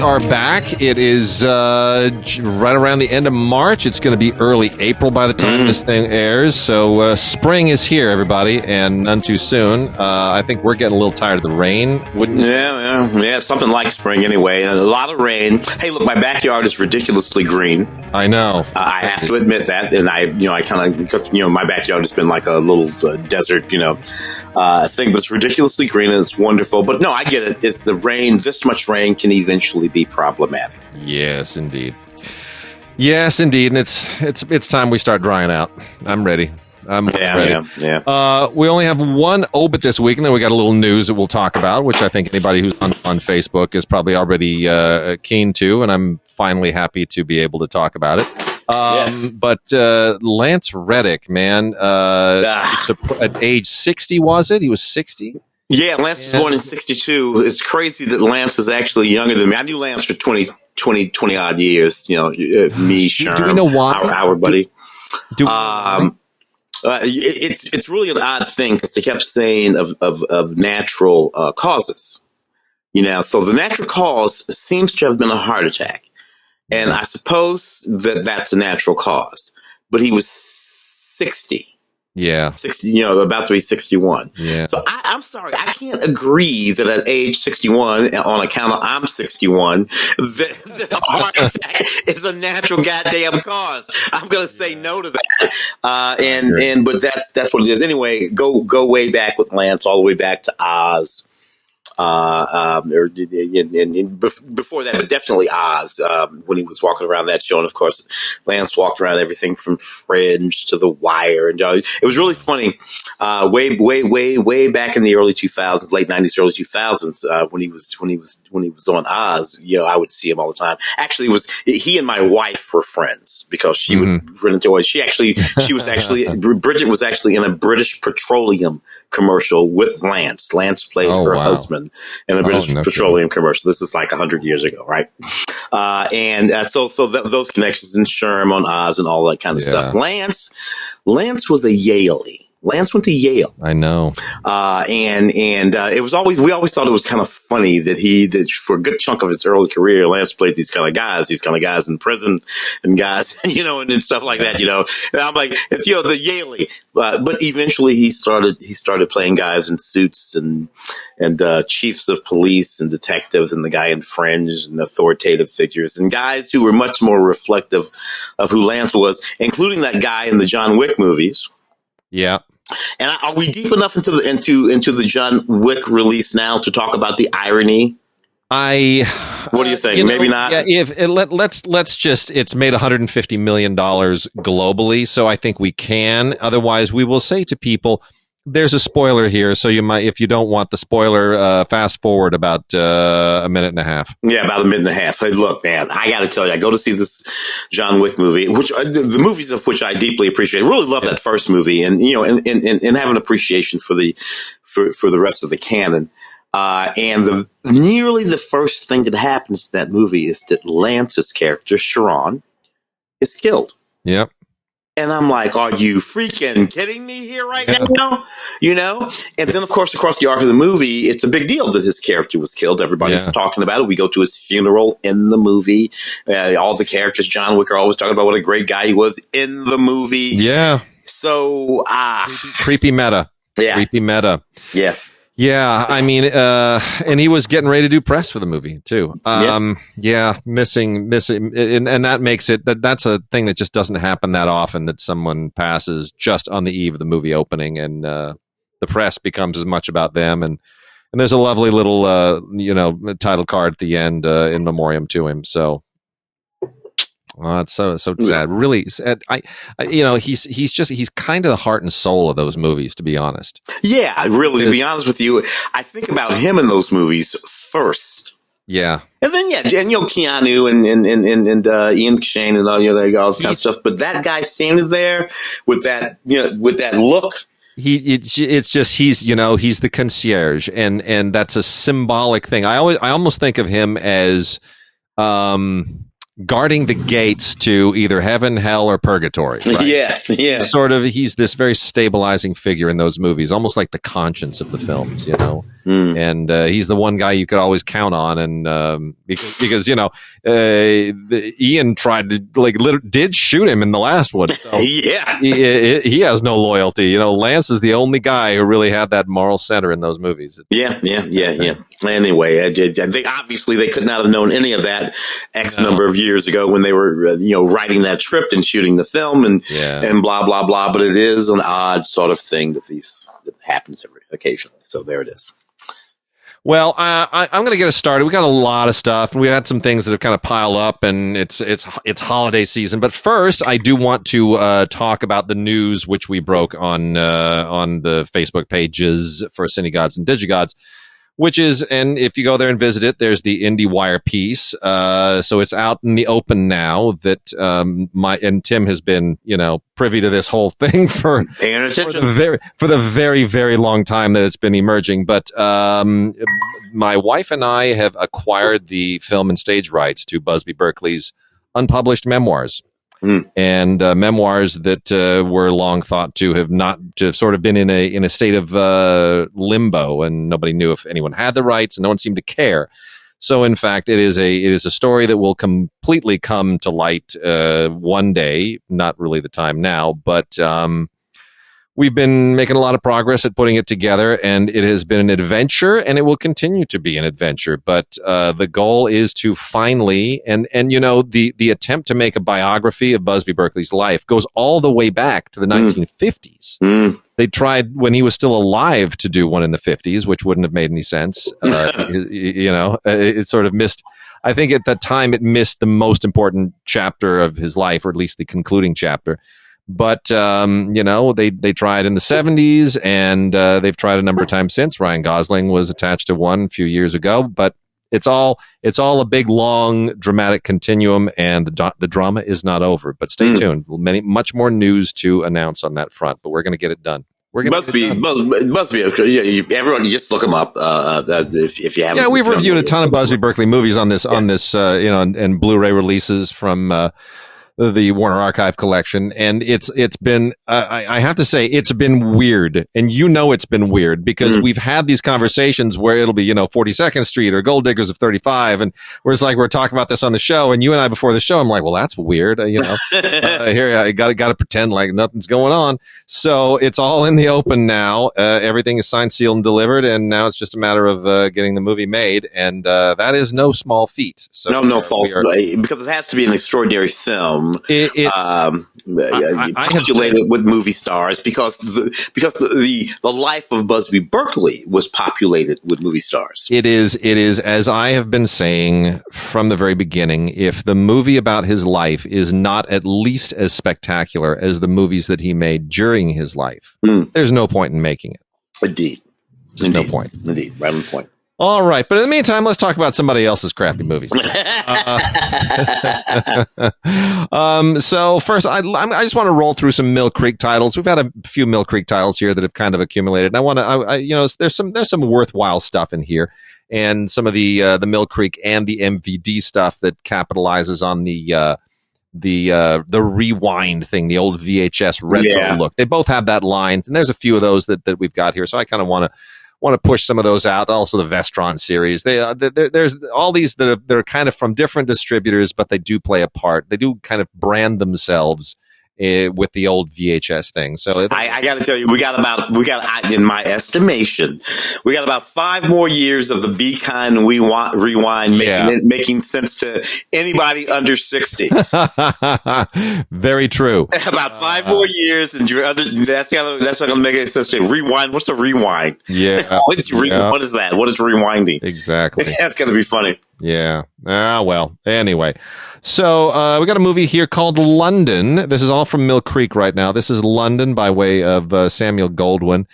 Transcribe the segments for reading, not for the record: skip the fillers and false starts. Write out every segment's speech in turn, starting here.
are back. It is right around the end of March. It's going to be early April by the time this thing airs. So spring is here, everybody, and none too soon. I think we're getting a little tired of the rain, wouldn't you? Yeah, something like spring anyway. A lot of rain. Hey, look, my backyard is ridiculously green. I know. I have to admit that, and I kind of, because my backyard has been like a little desert, thing, but it's ridiculously green and it's wonderful. But no, I get it. It's the rain. This much rain can eventually be problematic. Yes, indeed. Yes, indeed. And it's time we start drying out. I'm ready. I'm ready. Yeah. We only have one obit this week, and then we got a little news that we'll talk about, which I think anybody who's on Facebook is probably already keen to, and I'm finally happy to be able to talk about it. Yes. But Lance Reddick, man, at age 60, was it? He was 60? Yeah, Lance was born in 62. It's crazy that Lance is actually younger than me. I knew Lance for 20 odd years. Me, Sherm, do we know why? Our buddy. It's It's really an odd thing because they kept saying of natural causes. So the natural cause seems to have been a heart attack. And I suppose that's a natural cause. But he was 60. Yeah. 60, about to be 61. Yeah. So I'm sorry, I can't agree that at age 61, on account of I'm 61, the heart attack is a natural goddamn cause. I'm going to say no to that. But that's what it is. Anyway, go way back with Lance, all the way back to Oz. Before that, but definitely Oz, when he was walking around that show. And of course, Lance walked around everything from Fringe to The Wire. And it was really funny. Way back in the early 2000s, late 90s, early 2000s, when he was on Oz, I would see him all the time. Actually, he and my wife were friends because she would run into it. Bridget was actually in a British Petroleum commercial with Lance. Lance played her husband in a British Petroleum commercial. This is like 100 years ago, right? So those connections in Sherm on Oz and all that kind of stuff. Lance was a Yalie. Lance went to Yale. I know. And it was we always thought it was kind of funny that for a good chunk of his early career, Lance played these kind of guys in prison and guys, and stuff like that, And I'm like, it's, the Yalie. But eventually he started playing guys in suits and chiefs of police and detectives and the guy in Fringe and authoritative figures and guys who were much more reflective of who Lance was, including that guy in the John Wick movies. Yeah. And are we deep enough into the John Wick release now to talk about the irony? What do you think? Maybe not. Yeah, let's just. It's made $150 million globally, so I think we can. Otherwise, we will say to people, "There's a spoiler here, so you might, if you don't want the spoiler, fast forward about a minute and a half." Yeah, about a minute and a half. Hey, look, man, I got to tell you, I go to see this John Wick movie, which the movies of which I deeply appreciate. I really love that first movie, and and have an appreciation for the rest of the canon. And nearly the first thing that happens in that movie is that Lance's character, Sharon, is killed. Yep. And I'm like, are you freaking kidding me here right now? And then, of course, across the arc of the movie, it's a big deal that his character was killed. Everybody's talking about it. We go to his funeral in the movie. All the characters, John Wick, are always talking about what a great guy he was in the movie. Yeah. So, creepy meta. Yeah. Creepy meta. Yeah. Yeah, I mean, and he was getting ready to do press for the movie too. Yeah, missing, and that makes it that's a thing that just doesn't happen that often, that someone passes just on the eve of the movie opening, and the press becomes as much about them. And there's a lovely little title card at the end in memoriam to him. So. Oh, it's so sad. Really sad. He's kind of the heart and soul of those movies, to be honest. Yeah, really. To be honest with you, I think about him in those movies first. Yeah, and then Keanu and Ian McShane and all all that kind of stuff. But that guy standing there with that look. He's the concierge, and that's a symbolic thing. I almost think of him as guarding the gates to either heaven, hell, or purgatory. Right? Yeah. He's this very stabilizing figure in those movies, almost like the conscience of the films, And he's the one guy you could always count on. And because Ian tried to did shoot him in the last one. So yeah, he has no loyalty. Lance is the only guy who really had that moral center in those movies. Yeah. Anyway, I think obviously they could not have known any of that number of years ago when they were writing that script and shooting the film and blah blah blah. But it is an odd sort of thing that happens occasionally. So there it is. Well, I'm going to get us started. We got a lot of stuff. We had some things that have kind of piled up, and it's holiday season. But first, I do want to talk about the news which we broke on the Facebook pages for CineGods and DigiGods, which is, and if you go there and visit it, there's the IndieWire piece. So it's out in the open now that Tim has been, privy to this whole thing for the very, very long time that it's been emerging. But my wife and I have acquired the film and stage rights to Busby Berkeley's unpublished memoirs. And memoirs that were long thought to have sort of been in a state of limbo, and nobody knew if anyone had the rights, and no one seemed to care. So, in fact, it is a story that will completely come to light one day. Not really the time now, but we've been making a lot of progress at putting it together, and it has been an adventure, and it will continue to be an adventure. But the goal is to finally, and the attempt to make a biography of Busby Berkeley's life goes all the way back to the 1950s. They tried when he was still alive to do one in the 50s, which wouldn't have made any sense. It sort of missed. I think at that time it missed the most important chapter of his life, or at least the concluding chapter. But, they tried in the 70s, and they've tried a number of times since. Ryan Gosling was attached to one a few years ago, but it's all a big, long, dramatic continuum, and the drama is not over. But stay tuned. Much more news to announce on that front, but we're going to get it done. Must be. Everyone, you just look them up if you haven't. Yeah, we've reviewed a ton of Busby Berkeley movies on this, and Blu-ray releases from the Warner Archive collection, and it's been I have to say it's been weird, and it's been weird because we've had these conversations where it'll be 42nd Street or Gold Diggers of 35, and we're talking about this on the show, and you and I before the show, I'm like, well, that's weird, here I got to pretend like nothing's going on. So it's all in the open now. Everything is signed, sealed, and delivered, and now it's just a matter of getting the movie made, and that is no small feat. So no false, because it has to be an extraordinary film. Populated with movie stars because the life of Busby Berkeley was populated with movie stars. It is, as I have been saying from the very beginning, if the movie about his life is not at least as spectacular as the movies that he made during his life, there's no point in making it. Indeed. No point. Indeed. Right on the point. All right, but in the meantime, let's talk about somebody else's crappy movies. So first, I just want to roll through some Mill Creek titles. We've had a few Mill Creek titles here that have kind of accumulated. And there's some worthwhile stuff in here, and some of the Mill Creek and the MVD stuff that capitalizes on the rewind thing, the old VHS retro look. They both have that line, and there's a few of those that we've got here. So I kind of want to push some of those out. Also, the Vestron series. There's all these that are kind of from different distributors, but they do play a part. They do kind of brand themselves with the old VHS thing. So I got to tell you, we got in my estimation, we got about 5 more years of the Be Kind rewind making sense to anybody under 60. Very true. About 5 more years, and that's not going to make any sense to rewind. What's a rewind? Yeah. What is that? What is rewinding? Exactly. That's going to be funny. Yeah. Well. Anyway. So we got a movie here called London. This is all from Mill Creek right now. This is London by way of Samuel Goldwyn.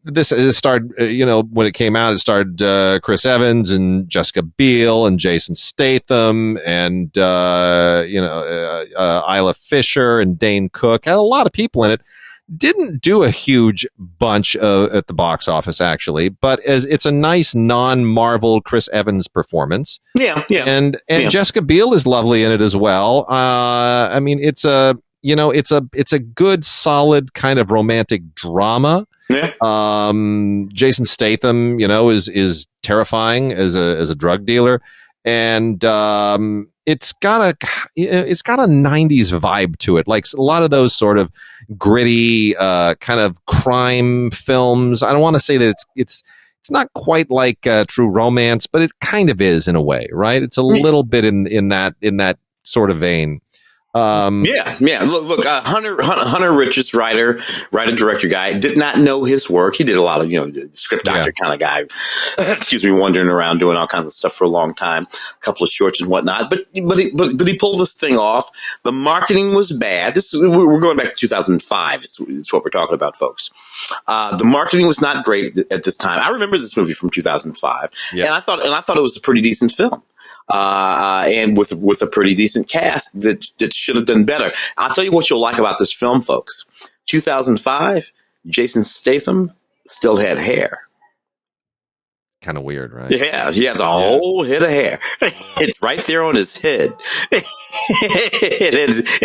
This starred, when it came out, it starred Chris Evans and Jessica Biel and Jason Statham and Isla Fisher and Dane Cook. Had a lot of people in it. Didn't do a huge bunch at the box office, actually, but as it's a nice non-Marvel Chris Evans performance. Yeah. And Jessica Biel is lovely in it as well. It's it's a good, solid kind of romantic drama. Yeah. Jason Statham, is terrifying as a drug dealer, and it's got a 90s vibe to it, like a lot of those sort of gritty kind of crime films. I don't want to say that it's not quite like True Romance, but it kind of is in a way, right? It's a little bit in that sort of vein. Yeah. Look, Hunter Richards, writer, director guy, did not know his work. He did a lot of, script doctor kind of guy, excuse me, wandering around doing all kinds of stuff for a long time, a couple of shorts and whatnot. But he pulled this thing off. The marketing was bad. We're going back to 2005. It's what we're talking about, folks. The marketing was not great at this time. I remember this movie from 2005, and I thought it was a pretty decent film. And with a pretty decent cast that should have done better. I'll tell you what you'll like about this film, folks. 2005, Jason Statham still had hair. Kind of weird, right? Yeah, he has a whole head of hair. It's right there on his head. and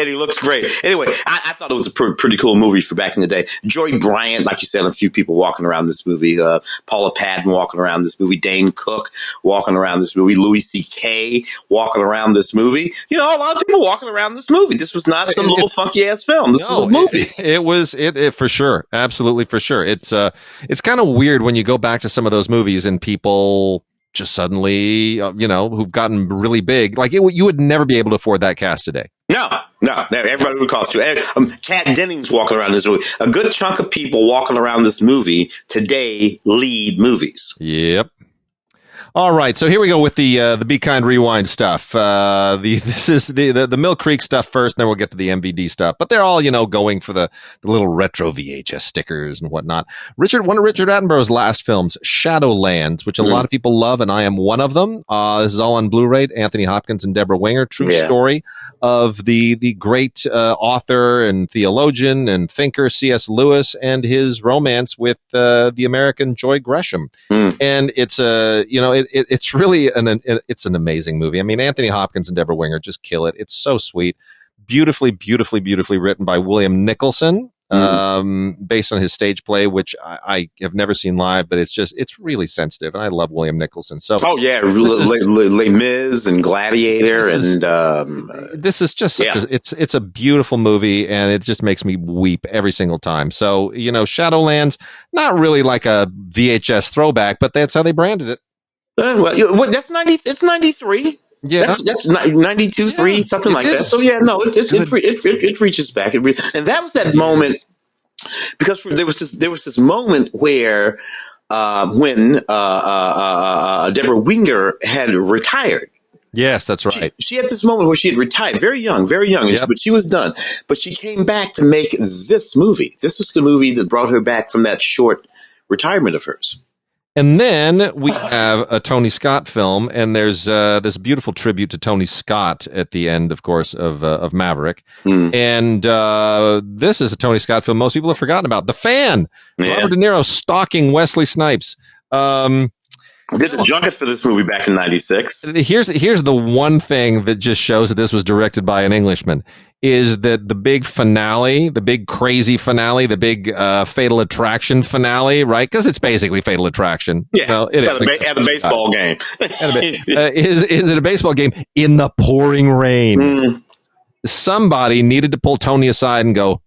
he looks great. Anyway, I thought it was a pretty cool movie for back in the day. Joy Bryant, like you said, a few people walking around this movie. Paula Patton walking around this movie. Dane Cook walking around this movie. Louis C.K. walking around this movie. A lot of people walking around this movie. This was not some little funky-ass film. This was a movie. It was for sure. Absolutely for sure. It's kind of weird when you go back to some of those movies and people just suddenly, who've gotten really big, like you would never be able to afford that cast today. No, everybody would cost you. Kat Dennings walking around this movie. A good chunk of people walking around this movie today lead movies. Yep. All right, so here we go with the Be Kind Rewind stuff. This is the Mill Creek stuff first, and then we'll get to the MVD stuff. But they're all going for the little retro VHS stickers and whatnot. One of Richard Attenborough's last films, Shadowlands, which a lot of people love, and I am one of them. This is all on Blu-ray. Anthony Hopkins and Deborah Winger. True story of the great author and theologian and thinker C.S. Lewis and his romance with the American Joy Gresham. And it's it's really it's an amazing movie. I mean, Anthony Hopkins and Deborah Winger just kill it. It's so sweet, beautifully written by William Nicholson, based on his stage play, which I have never seen live, but it's really sensitive, and I love William Nicholson. So Les Mis and Gladiator, this is just it's a beautiful movie, and it just makes me weep every single time. So Shadowlands, not really like a VHS throwback, but that's how they branded it. That's 90. It's 93. Yeah, that's 92, 3, something like that. So it reaches back, and that was that moment, because there was this moment where when Deborah Winger had retired. Yes, that's right. She had this moment where she had retired, very young, but she was done. But she came back to make this movie. This was the movie that brought her back from that short retirement of hers. And then we have a Tony Scott film, and there's this beautiful tribute to Tony Scott at the end, of course, of Maverick. And this is a Tony Scott film most people have forgotten about. The Fan, Robert De Niro stalking Wesley Snipes. Did the junket for this movie back in 96. Here's the one thing that just shows that this was directed by an Englishman, is that the big finale, the big crazy finale, the big Fatal Attraction finale, right? Because it's basically Fatal Attraction. Yeah, at a baseball game. Is it a baseball game in the pouring rain? Somebody needed to pull Tony aside and go,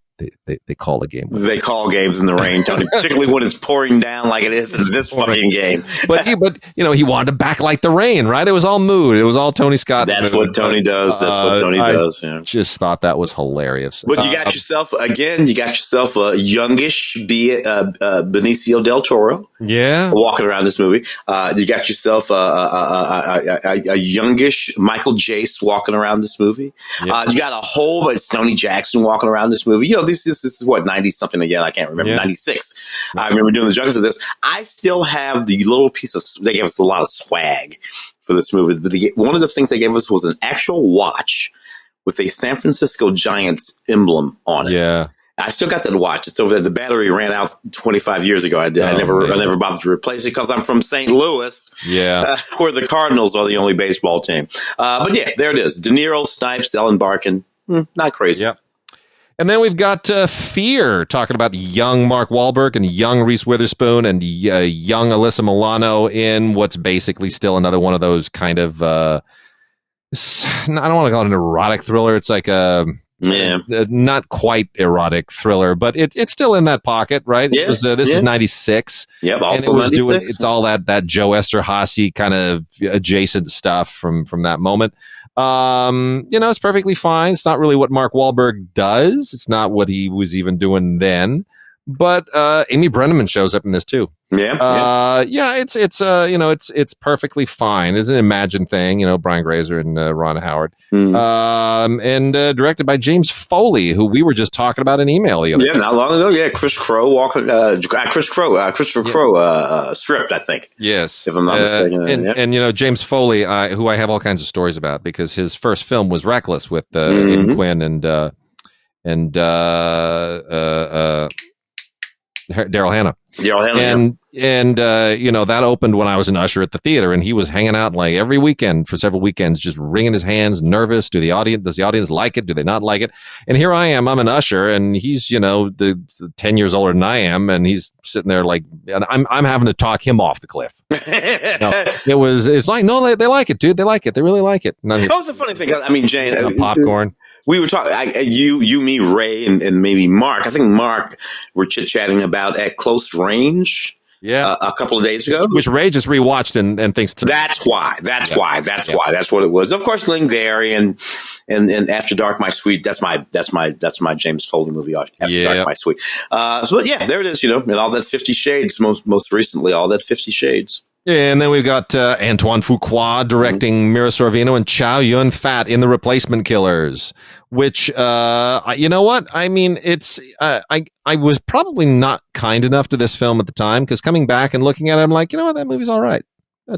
They call a game. They call games in the rain, Tony, particularly when it's pouring down like it is in this fucking game. But he wanted to backlight the rain, right? It was all mood. It was all Tony Scott. That's what Tony does. I just thought that was hilarious. But you got yourself a youngish Benicio del Toro. Yeah, walking around this movie. You got yourself a youngish Michael Jace walking around this movie. Yep. You got a whole bunch Tony Jackson walking around this movie. This is what, 90 something again. I can't remember. 96. I remember doing the junket for this. I still have the little piece of, they gave us a lot of swag for this movie. But one of the things they gave us was an actual watch with a San Francisco Giants emblem on it. Yeah. I still got that watch. It's over there. The battery ran out 25 years ago. I never bothered to replace it because I'm from St. Louis, where the Cardinals are the only baseball team. But yeah, there it is. De Niro, Snipes, Ellen Barkin. Not crazy. Yep. And then we've got Fear, talking about young Mark Wahlberg and young Reese Witherspoon and young Alyssa Milano in what's basically still another one of those kind of, I don't want to call it an erotic thriller. It's like a not quite erotic thriller, but it's still in that pocket, right? Yeah, this is 96. Yep, and it was it's all that Joe Esterhazy kind of adjacent stuff from that moment. It's perfectly fine. It's not really what Mark Wahlberg does. It's not what he was even doing then. But Amy Brenneman shows up in this too. It's perfectly fine. It's an imagined thing, Brian Grazer and Ron Howard. And directed by James Foley, who we were just talking about in email the other day. Not long ago. Yeah, Christopher Crowe stripped, I think. Yes, if I'm not mistaken. And James Foley, who I have all kinds of stories about, because his first film was Reckless with Aidan Quinn and Daryl Hannah. And that opened when I was an usher at the theater, and he was hanging out like every weekend for several weekends, just wringing his hands, nervous. Does the audience like it? Do they not like it? And here I am, I'm an usher, and he's, the 10 years older than I am, and he's sitting there like, and I'm having to talk him off the cliff. It's like, no, they like it, dude. They like it. They really like it. That was a funny thing. I mean, Jane, popcorn. We were talking, you, me, Ray, and maybe Mark. I think Mark were chit-chatting about At Close Range. Yeah, a couple of days ago, which Ray just rewatched and thinks that's why. That's what it was. Of course, Glengarry and After Dark, My Sweet. That's my James Foley movie. After Dark, My Sweet. There it is. And all that 50 Shades. Most recently, all that 50 Shades. Yeah, and then we've got Antoine Fuqua directing Mira Sorvino and Chow Yun-fat in The Replacement Killers, which, you know what? I mean, it's I was probably not kind enough to this film at the time, because coming back and looking at it, I'm like, you know what? That movie's all right.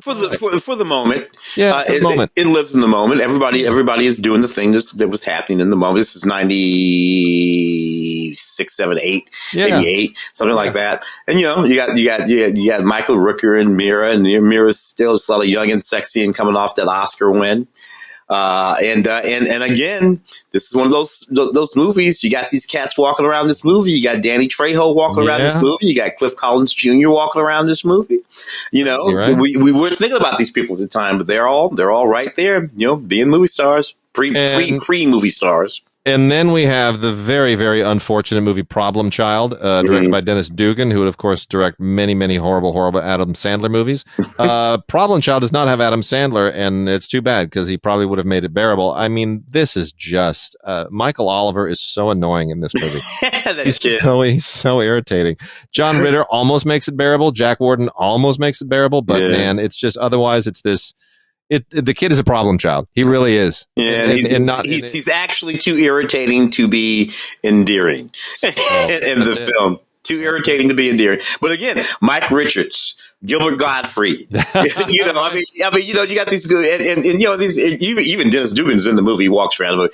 For the moment, it lives in the moment. Everybody is doing the thing that was happening in the moment. This is 96, 7, 8, maybe 8, something like that. And you got Michael Rooker and Mira, and Mira's still a lot of young and sexy and coming off that Oscar win. And again, this is one of those movies. You got these cats walking around this movie. You got Danny Trejo walking around this movie. You got Cliff Collins Jr. walking around this movie. Right. We weren't thinking about these people at the time, but they're all right there. Being movie stars, pre movie stars. And then we have the very, very unfortunate movie Problem Child, directed by Dennis Dugan, who would, of course, direct many, many horrible, horrible Adam Sandler movies. Problem Child does not have Adam Sandler, and it's too bad, because he probably would have made it bearable. I mean, this is just Michael Oliver is so annoying in this movie. He's so irritating. John Ritter almost makes it bearable. Jack Warden almost makes it bearable, but man, it's just otherwise it's this. The kid is a problem child. He really is. Yeah, he's actually too irritating to be endearing in the film. Too irritating to be endearing. But again, Mike Richards, Gilbert Gottfried. You got these good, and these even Dennis Dugan's in the movie. He walks around the movie.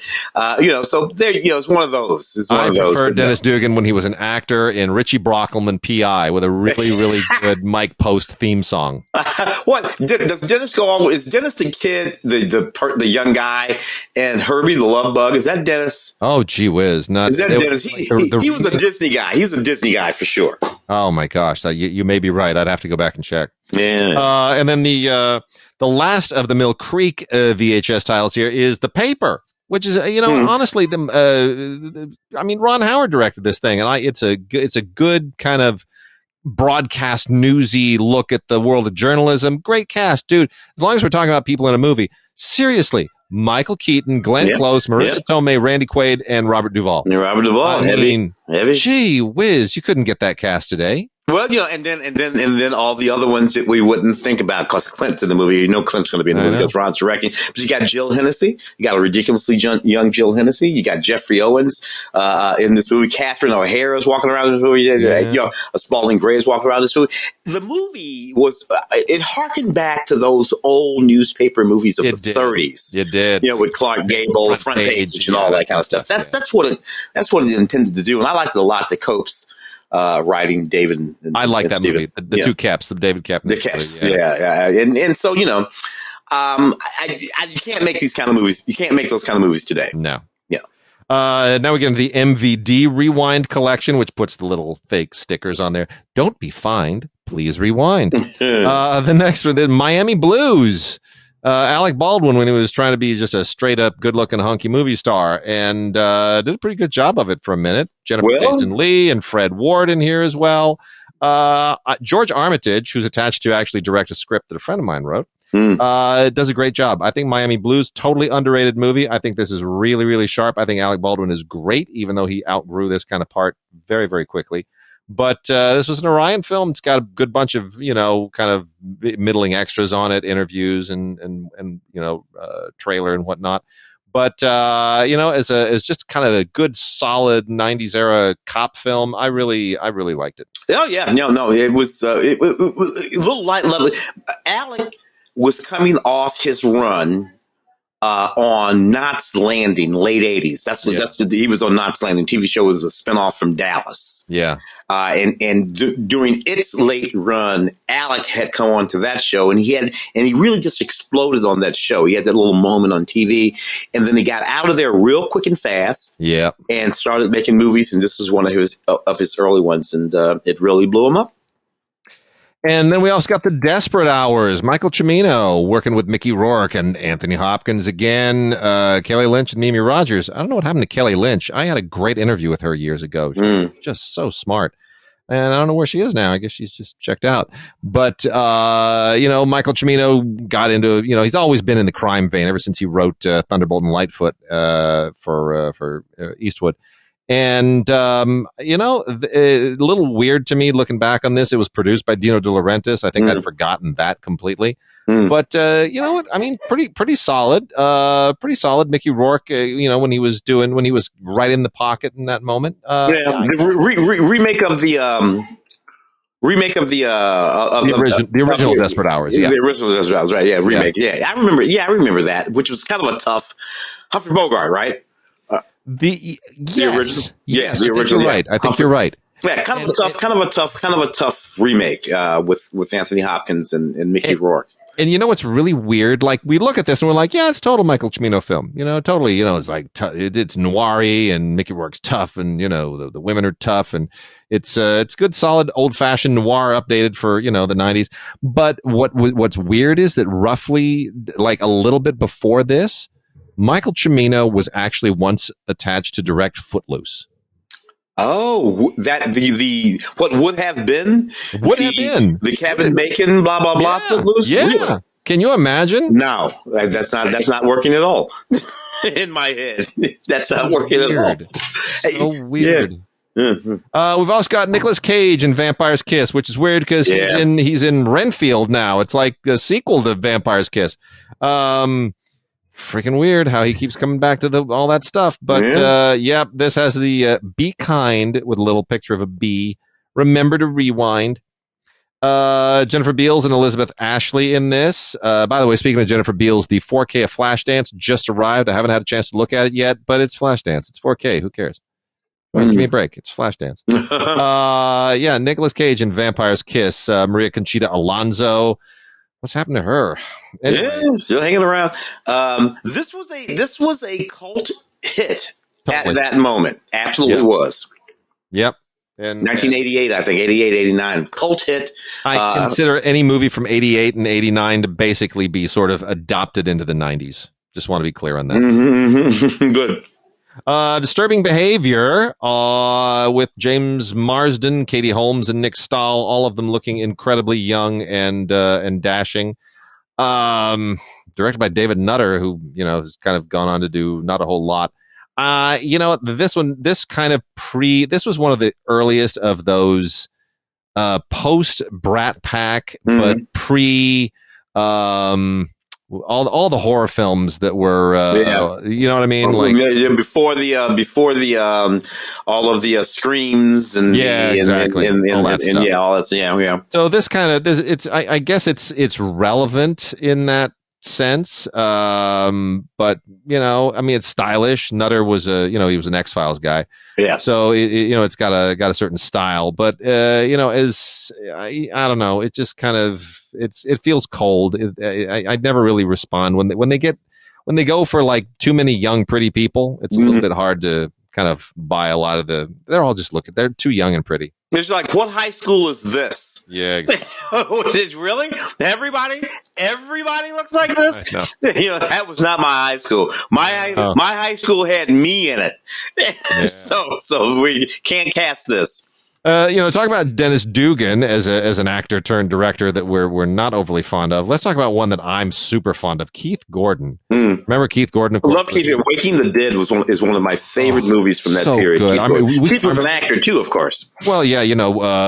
So there, it's one of those. I preferred Dennis Dugan when he was an actor in Richie Brockelman P.I. with a really, really good Mike Post theme song. What does Dennis go on? Is Dennis the kid, the young guy, and Herbie the Love Bug? Is that Dennis? Oh, gee whiz! Is that Dennis? He was a Disney guy. He's a Disney guy for sure. Oh my gosh, you may be right. I'd have to go back and check. Yeah. And then the last of the Mill Creek VHS titles here is The Paper, which is honestly I mean, Ron Howard directed this thing, and it's a good kind of broadcast newsy look at the world of journalism. Great cast, dude. As long as we're talking about people in a movie, seriously. Michael Keaton, Glenn Close, Marissa Tomei, Randy Quaid, and Robert Duvall. Heavy. Gee whiz, you couldn't get that cast today. Well, and then all the other ones that we wouldn't think about, because Clint's in the movie. Clint's going to be in the movie because Ron's directing. But you got Jill Hennessy. You got a ridiculously young Jill Hennessy. You got Jeffrey Owens in this movie. Catherine O'Hara is walking around this movie. A Spalding Gray is walking around this movie. The movie was it harkened back to those old newspaper movies of the 30s. It did. With Clark Gable, front page, and all that kind of stuff. That's what it intended to do, and I liked it a lot. The Copes. Writing David. I like that movie. The two Caps, the David Cap. The Caps, and so you can't make these kind of movies. You can't make those kind of movies today. No. Yeah. Now we get into the MVD Rewind collection, which puts the little fake stickers on there. Don't be fined. Please rewind. The next one, the Miami Blues. Alec Baldwin, when he was trying to be just a straight up good looking hunky movie star, and did a pretty good job of it for a minute. Jennifer Jason Leigh and Fred Ward in here as well. George Armitage, who's attached to actually direct a script that a friend of mine wrote, does a great job. I think Miami Blues, totally underrated movie. I think this is really, really sharp. I think Alec Baldwin is great, even though he outgrew this kind of part very, very quickly. But this was an Orion film. It's got a good bunch of, kind of middling extras on it, interviews and trailer and whatnot. But, as just kind of a good, solid 90s era cop film, I really liked it. Oh, yeah. No. It was a little light level. Alec was coming off his run on Knots Landing, late 80s. He was on Knots Landing. TV show was a spinoff from Dallas. Yeah. During its late run, Alec had come on to that show, and he really just exploded on that show. He had that little moment on TV, and then he got out of there real quick and fast. Yeah. And started making movies, and this was one of his early ones, and it really blew him up. And then we also got the Desperate Hours. Michael Cimino working with Mickey Rourke and Anthony Hopkins again. Kelly Lynch and Mimi Rogers. I don't know what happened to Kelly Lynch. I had a great interview with her years ago. She was just so smart. And I don't know where she is now. I guess she's just checked out. But, Michael Cimino got into, he's always been in the crime vein ever since he wrote Thunderbolt and Lightfoot for Eastwood. And, a little weird to me looking back on this. It was produced by Dino De Laurentiis. I think I'd forgotten that completely. But, you know what? I mean, pretty solid. Pretty solid. Mickey Rourke, when he was right in the pocket in that moment. Remake of the original Desperate Hours. Yeah. The original Desperate Hours, right? Yeah, remake. Yeah. I remember that, which was kind of a tough Humphrey Bogart, right? The original, yes, the original. You're right. I think you're right. Yeah, kind of a tough remake with Anthony Hopkins and Mickey Rourke. And you know what's really weird? Like, we look at this and we're like, yeah, it's total Michael Cimino film. Totally. It's like it's noir-y and Mickey Rourke's tough, and the women are tough, and it's good, solid, old-fashioned noir updated for the 90s. But what's weird is that roughly like a little bit before this, Michael Cimino was actually once attached to direct Footloose. Oh, that the what would have been the Kevin Bacon blah blah blah Footloose. Yeah, really? Can you imagine? No, that's not working at all. In my head, that's not working at all. So weird. Yeah. We've also got Nicolas Cage in Vampire's Kiss, which is weird because he's in Renfield now. It's like the sequel to Vampire's Kiss. Freaking weird how he keeps coming back to all that stuff. But this has the Be Kind with a little picture of a bee. Remember to Rewind. Jennifer Beals and Elizabeth Ashley in this. By the way, speaking of Jennifer Beals, the 4K of Flashdance just arrived. I haven't had a chance to look at it yet, but it's Flashdance. It's 4K. Who cares? Give me a break. It's Flashdance. Nicolas Cage in Vampire's Kiss. Maria Conchita Alonso. What's happened to her? Anyway. Yeah, still hanging around. This was a cult hit at that moment. Absolutely was. Yep. And 1988, I think, 88, 89. Cult hit. I consider any movie from 88 and 89 to basically be sort of adopted into the 90s. Just want to be clear on that. Good. Disturbing Behavior with James Marsden, Katie Holmes, and Nick Stahl, all of them looking incredibly young and dashing. Directed by David Nutter, who has kind of gone on to do not a whole lot. This was one of the earliest of those post Brat Pack, but pre all the horror films that were you know what I mean, like before the all of the screams and exactly and all that stuff. So this kind of it's I guess it's relevant in that sense, but I mean, it's stylish. Nutter was he was an X-Files guy, so it's got a certain style, but as I don't know, it just kind of it feels cold. I'd never really respond when they get when they go for like too many young, pretty people, it's a little bit hard to kind of buy a lot of they're all just they're too young and pretty. It's like, what high school is this? Yeah. Exactly. It's really everybody looks like this. That was not my high school. My high school had me in it. Yeah. So we can't cast this. Talk about Dennis Dugan as an actor turned director that we're not overly fond of. Let's talk about one that I'm super fond of, Keith Gordon. Remember Keith Gordon? Of course. Love Keith. Waking the Dead is one of my favorite movies from that period. Good. Keith was an actor too, of course. Well, yeah,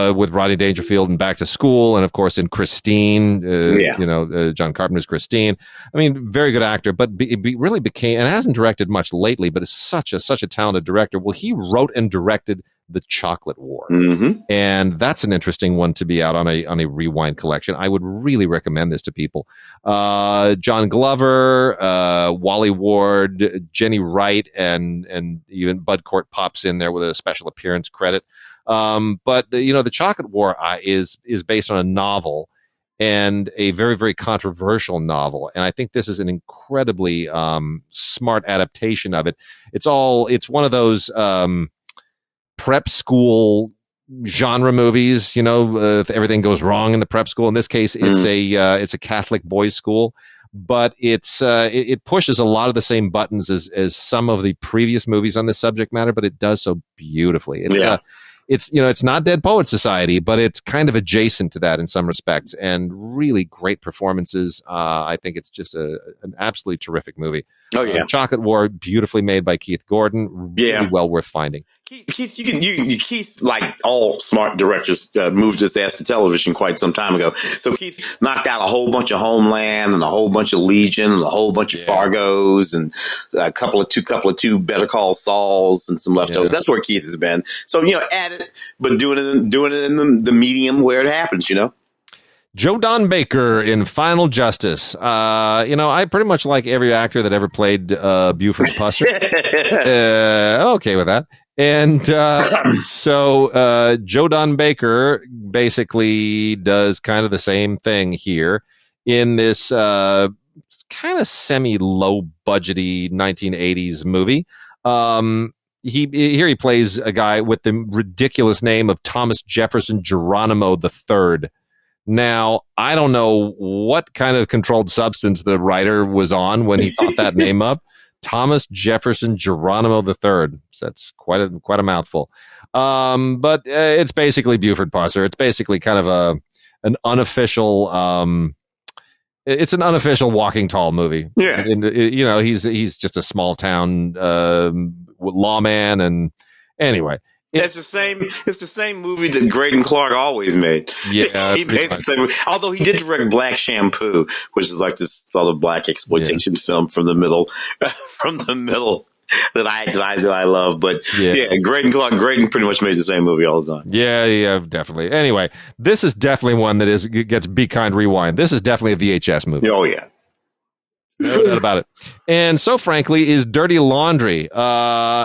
with Rodney Dangerfield and Back to School, and of course in Christine. John Carpenter's Christine. I mean, very good actor, but really became, and hasn't directed much lately, but is such a talented director. Well, he wrote and directed The Chocolate War. And that's an interesting one to be out on a Rewind collection. I would really recommend this to people. John Glover, Wally Ward, Jenny Wright, and even Bud Cort pops in there with a special appearance credit. But The Chocolate War is based on a novel, and a very, very controversial novel. And I think this is an incredibly smart adaptation of it. It's one of those prep school genre movies, if everything goes wrong in the prep school. In this case, it's a Catholic boys' school, but it pushes a lot of the same buttons as some of the previous movies on this subject matter, but it does so beautifully. It's not Dead Poets Society, but it's kind of adjacent to that in some respects, and really great performances. I think it's just an absolutely terrific movie. Oh yeah, Chocolate War, beautifully made by Keith Gordon. Really well worth finding. Keith, like all smart directors, moved his ass to television quite some time ago. So Keith knocked out a whole bunch of Homeland and a whole bunch of Legion and a whole bunch of Fargos and a couple of two Better Call Sauls and some leftovers. That's where Keith has been. So at it, but doing it in the medium where it happens. Joe Don Baker in Final Justice. I pretty much like every actor that ever played Buford Pusser. Okay with that. And so Joe Don Baker basically does kind of the same thing here in this kind of semi-low budgety 1980s movie. He plays a guy with the ridiculous name of Thomas Jefferson Geronimo III. Now, I don't know what kind of controlled substance the writer was on when he thought that name up. Thomas Jefferson Geronimo III. So that's quite a mouthful. But it's basically Buford Pusser. It's basically kind of an unofficial. It's an unofficial Walking Tall movie. Yeah, and, he's just a small town lawman, and anyway. It's the same movie that Graydon Clark always made. Yeah, he made the same movie. Although he did direct Black Shampoo, which is like this sort of black exploitation film from the middle that I love. But Graydon pretty much made the same movie all the time. Yeah, definitely. Anyway, this is definitely one that gets Be Kind Rewind. This is definitely a VHS movie. Oh yeah. No doubt about it. And so, frankly, is Dirty Laundry.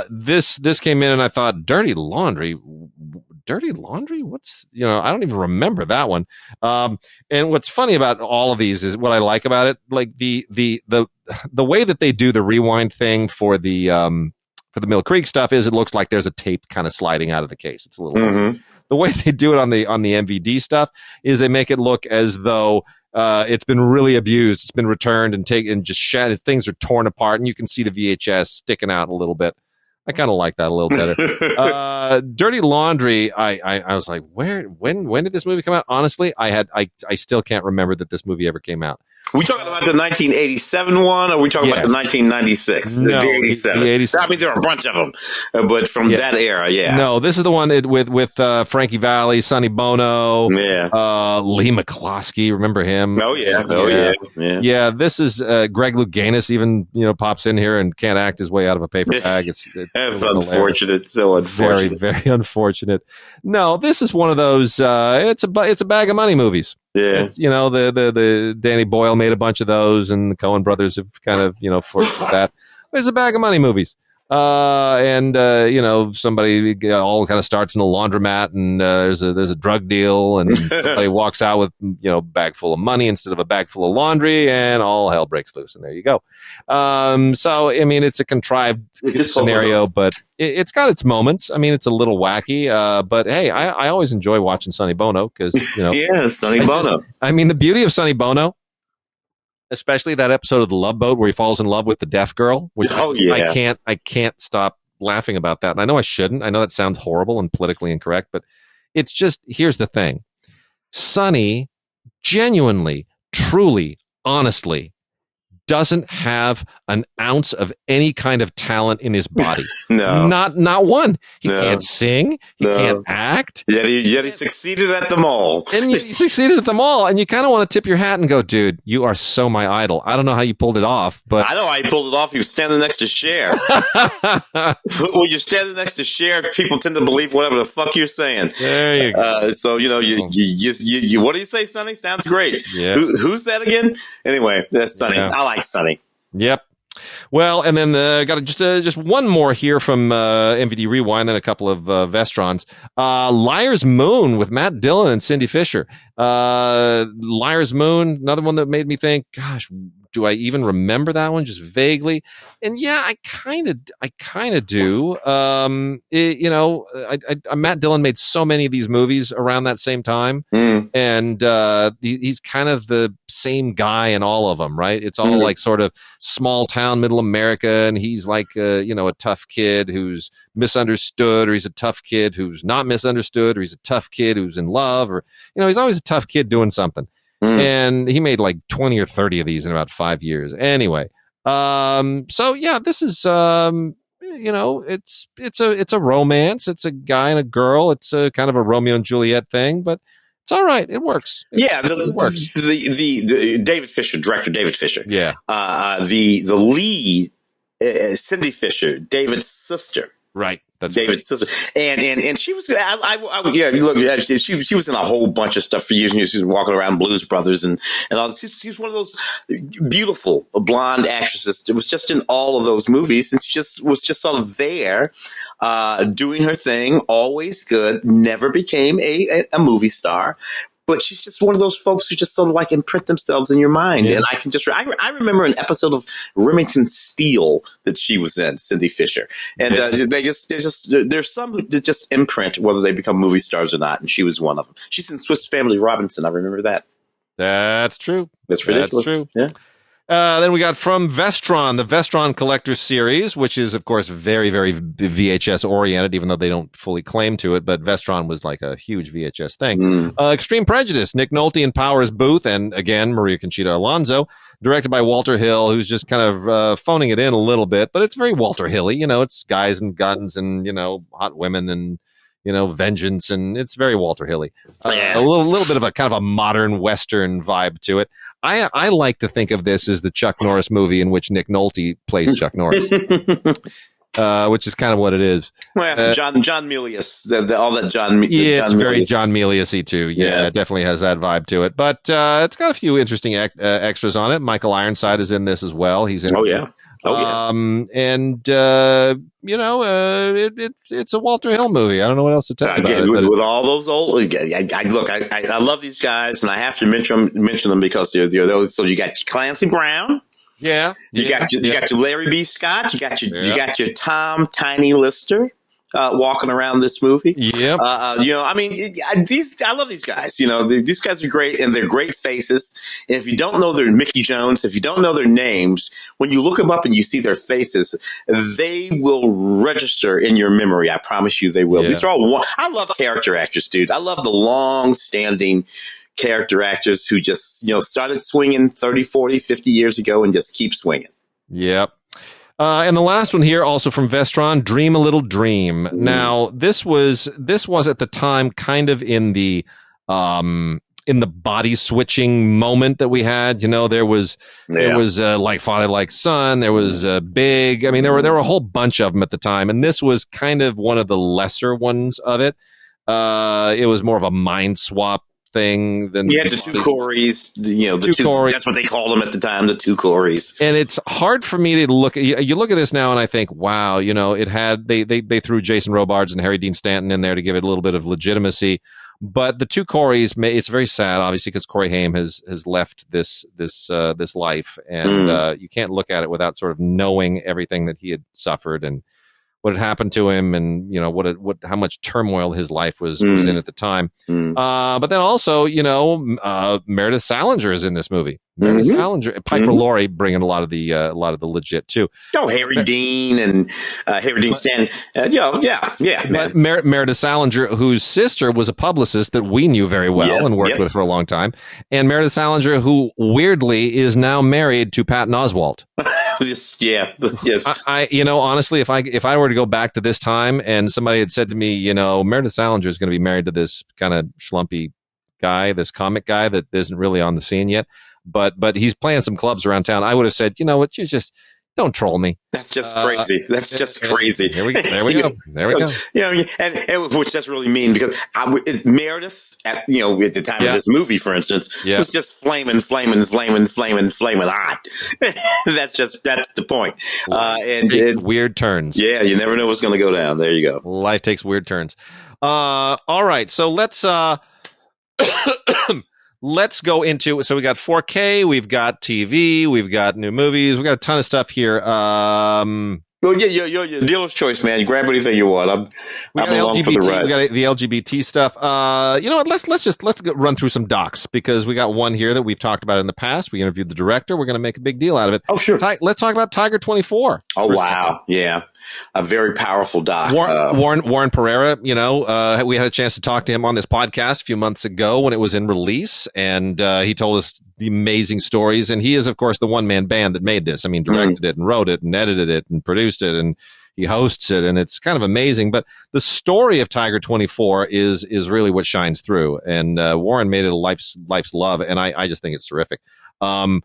This came in, and I thought, Dirty Laundry? What's, I don't even remember that one. And what's funny about all of these is what I like about it, like the way that they do the rewind thing for the Mill Creek stuff is it looks like there's a tape kind of sliding out of the case. It's a little the way they do it on the MVD stuff is they make it look as though it's been really abused. It's been returned and taken, just shattered. Things are torn apart, and you can see the VHS sticking out a little bit. I kind of like that a little better. Dirty Laundry. I was like, when did this movie come out? Honestly, I still can't remember that this movie ever came out. Are we talking about the 1987 one, or are we talking about the 1996? No, the 87. I mean, there are a bunch of them, but from that era, No, this is the one with Frankie Valli, Sonny Bono, Lee McCloskey. Remember him? Oh yeah. Yeah, this is Greg Louganis even pops in here and can't act his way out of a paper bag. It's That's unfortunate. So unfortunate. Very, very unfortunate. No, this is one of those. It's a bag of money movies. Yeah, it's, the Danny Boyle made a bunch of those, and the Coen brothers have kind of forced that. But it's a bag of money movies. And somebody all kind of starts in a laundromat, and there's a drug deal, and somebody walks out with a bag full of money instead of a bag full of laundry, and all hell breaks loose. And there you go. So I mean, it's a contrived scenario, but it's got its moments. I mean, it's a little wacky, but hey, I always enjoy watching Sonny Bono because yeah, Sonny Bono. I mean, the beauty of Sonny Bono, especially that episode of The Love Boat where he falls in love with the deaf girl, which I can't stop laughing about that. And I know I shouldn't. I know that sounds horrible and politically incorrect, but it's just, here's the thing. Sonny genuinely, truly, honestly doesn't have an ounce of any kind of talent in his body. No. Not one. He can't sing. He can't act. Yet he succeeded at them all. And he succeeded at them all. And you kind of want to tip your hat and go, dude, you are so my idol. I don't know how you pulled it off, but I know how you pulled it off. He was standing next to Cher. When you're standing next to Cher, people tend to believe whatever the fuck you're saying. There you go. So you what do you say, Sonny? Sounds great. Yeah. Who's that again? Anyway, that's Sonny. Yeah. I like Sonny. Yep. Well, and then got just one more here from MVD Rewind, then a couple of Vestrons. Liar's Moon with Matt Dillon and Cindy Fisher. Liar's Moon, another one that made me think, gosh, do I even remember that one? Just vaguely. And yeah, I kind of do. Matt Dillon made so many of these movies around that same time. And he's kind of the same guy in all of them, right? It's all like sort of small town, middle America. And he's like, a tough kid who's misunderstood, or he's a tough kid who's not misunderstood, or he's a tough kid who's in love, or, he's always a tough kid doing something. And he made like 20 or 30 of these in about 5 years. Anyway, so yeah, this is it's a romance. It's a guy and a girl. It's a kind of a Romeo and Juliet thing, but it's all right. It works. It works. The David Fisher, director David Fisher. Yeah. The lead, Cindy Fisher, David's sister. Right. That's David's sister, and she was she was in a whole bunch of stuff for years and years. She was walking around Blues Brothers and all this. She's one of those beautiful blonde actresses. It was just in all of those movies, and she was just sort of there, doing her thing. Always good. Never became a movie star. But she's just one of those folks who just sort of like imprint themselves in your mind. Yeah. And I can I remember an episode of Remington Steele that she was in, Cindy Fisher. And there's some who just imprint whether they become movie stars or not. And she was one of them. She's in Swiss Family Robinson. I remember that. That's true. That's ridiculous. That's true. Yeah. Then we got from Vestron, the Vestron Collector Series, which is, of course, very, very VHS oriented, even though they don't fully claim to it. But Vestron was like a huge VHS thing. Extreme Prejudice, Nick Nolte and Powers Booth, and again, Maria Conchita Alonso, directed by Walter Hill, who's just kind of phoning it in a little bit. But it's very Walter Hill-y. It's guys and guns and, hot women and, vengeance. And it's very Walter Hill-y. A little bit of a kind of a modern Western vibe to it. I like to think of this as the Chuck Norris movie in which Nick Nolte plays Chuck Norris, which is kind of what it is. Well, John Milius, all that John. Yeah, it's John very Milius. John Milius-y too. Yeah, it definitely has that vibe to it. But it's got a few interesting extras on it. Michael Ironside is in this as well. He's in. Oh yeah. It's a Walter Hill movie. I don't know what else to tell you about with all those old. I love these guys, and I have to mention them because they're those. So you got Clancy Brown. Yeah. You got your Larry B. Scott. You got your Tom Tiny Lister. Walking around this movie. Yeah. I love these guys. These guys are great and they're great faces. And if you don't know their Mickey Jones, if you don't know their names, when you look them up and you see their faces, they will register in your memory. I promise you they will. Yeah. These are all I love character actors, dude. I love the long standing character actors who just, started swinging 30, 40, 50 years ago and just keep swinging. Yep. And the last one here, also from Vestron, Dream a Little Dream. Now, this was at the time kind of in the body switching moment that we had. There was like Father Like Son. There was Big. I mean, there were a whole bunch of them at the time, and this was kind of one of the lesser ones of it. It was more of a mind swap thing. Then you had the two Corys, the two Corys. That's what they called them at the time, the two Corys. And it's hard for me to look at, you look at this now and I think, wow, it had, they threw Jason Robards and Harry Dean Stanton in there to give it a little bit of legitimacy. But the two Corys, it's very sad, obviously, because Corey Haim has left this life, and you can't look at it without sort of knowing everything that he had suffered and what had happened to him, and how much turmoil his life was in at the time. But then also, Meredith Salinger is in this movie. Meredith Salinger, Piper Laurie bringing a lot of the legit too. Oh, Harry Dean and Harry Dean Stanton. Yeah. But Meredith Salinger, whose sister was a publicist that we knew very well and worked with for a long time, and Meredith Salinger, who weirdly is now married to Patton Oswalt. Yes. I honestly, if I were to go back to this time and somebody had said to me, Meredith Salinger is going to be married to this kind of schlumpy guy, this comic guy that isn't really on the scene yet, but he's playing some clubs around town, I would have said, you know what, you just don't troll me. That's just crazy. That's just crazy. There we go. And which that's really mean, because it's Meredith at the time of this movie, for instance, was just flaming hot. that's the point. And weird turns. Yeah, you never know what's going to go down. There you go. Life takes weird turns. All right, so let's let's go into, so we got 4K, we've got TV, we've got new movies, we've got a ton of stuff here. Well, your dealer's choice, man. You grab anything you want. I'm along for the ride. We got the LGBT stuff. You know what? Let's run through some docs, because we got one here that we've talked about in the past. We interviewed the director. We're going to make a big deal out of it. Oh, sure. Let's talk about Tiger 24. Oh, wow. Yeah. A very powerful doc. Warren Pereira, we had a chance to talk to him on this podcast a few months ago when it was in release, and he told us the amazing stories. And he is, of course, the one-man band that made this. I mean, directed it and wrote it and edited it and produced it, and he hosts it, and it's kind of amazing. But the story of Tiger 24 is really what shines through, and Warren made it a life's love, and I just think it's terrific. I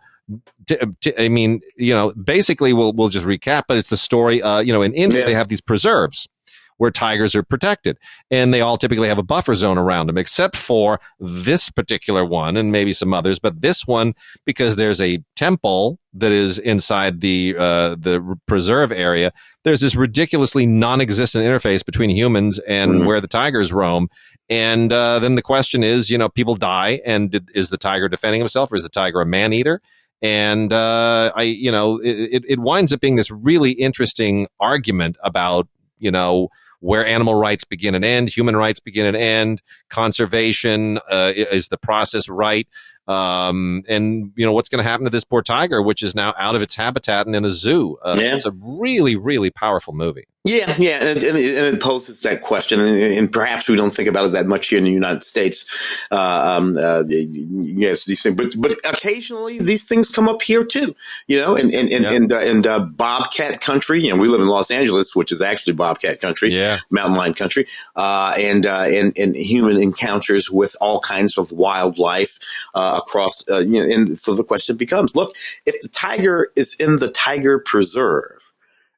mean, basically we'll just recap, but it's the story. In India they have these preserves where tigers are protected, and they all typically have a buffer zone around them, except for this particular one and maybe some others. But this one, because there's a temple that is inside the preserve area, there's this ridiculously non-existent interface between humans and where the tigers roam. And then the question is, people die, and is the tiger defending himself, or is the tiger a man-eater? And it winds up being this really interesting argument about, where animal rights begin and end, human rights begin and end, conservation, is the process right? And what's going to happen to this poor tiger, which is now out of its habitat and in a zoo. It's a really, really powerful movie. Yeah, and it poses that question, and perhaps we don't think about it that much here in the United States. Yes, these things, but occasionally these things come up here too. And bobcat country. We live in Los Angeles, which is actually bobcat country, mountain lion country, and human encounters with all kinds of wildlife across. And so the question becomes: look, if the tiger is in the tiger preserve,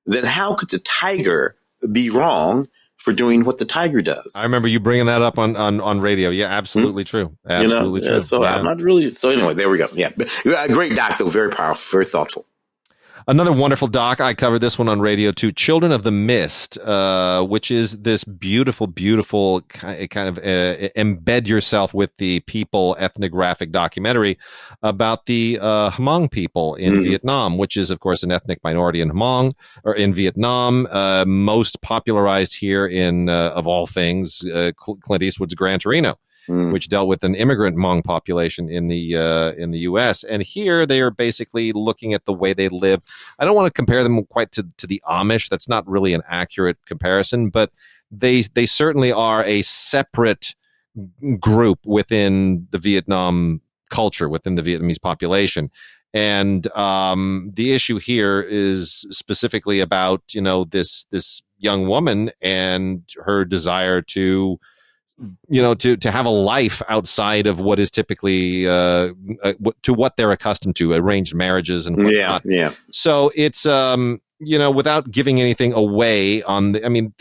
then how could the tiger be wrong for doing what the tiger does? I remember you bringing that up on radio. Yeah, absolutely true. Absolutely true. So I'm not really. So anyway, there we go. Yeah, great doc, though. Very powerful, very thoughtful. Another wonderful doc. I covered this one on radio too. Children of the Mist, which is this beautiful, beautiful kind of embed yourself with the people ethnographic documentary about the Hmong people in Vietnam, which is, of course, an ethnic minority in Hmong or in Vietnam. Most popularized here in, of all things, Clint Eastwood's Gran Torino, which dealt with an immigrant Hmong population in the U.S. And here they are basically looking at the way they live. I don't want to compare them quite to the Amish. That's not really an accurate comparison, but they certainly are a separate group within the Vietnam culture, within the Vietnamese population. And the issue here is specifically about, this young woman and her desire to have a life outside of what is typically to what they're accustomed to, arranged marriages and whatnot. Yeah. So it's without giving anything away on the, I mean,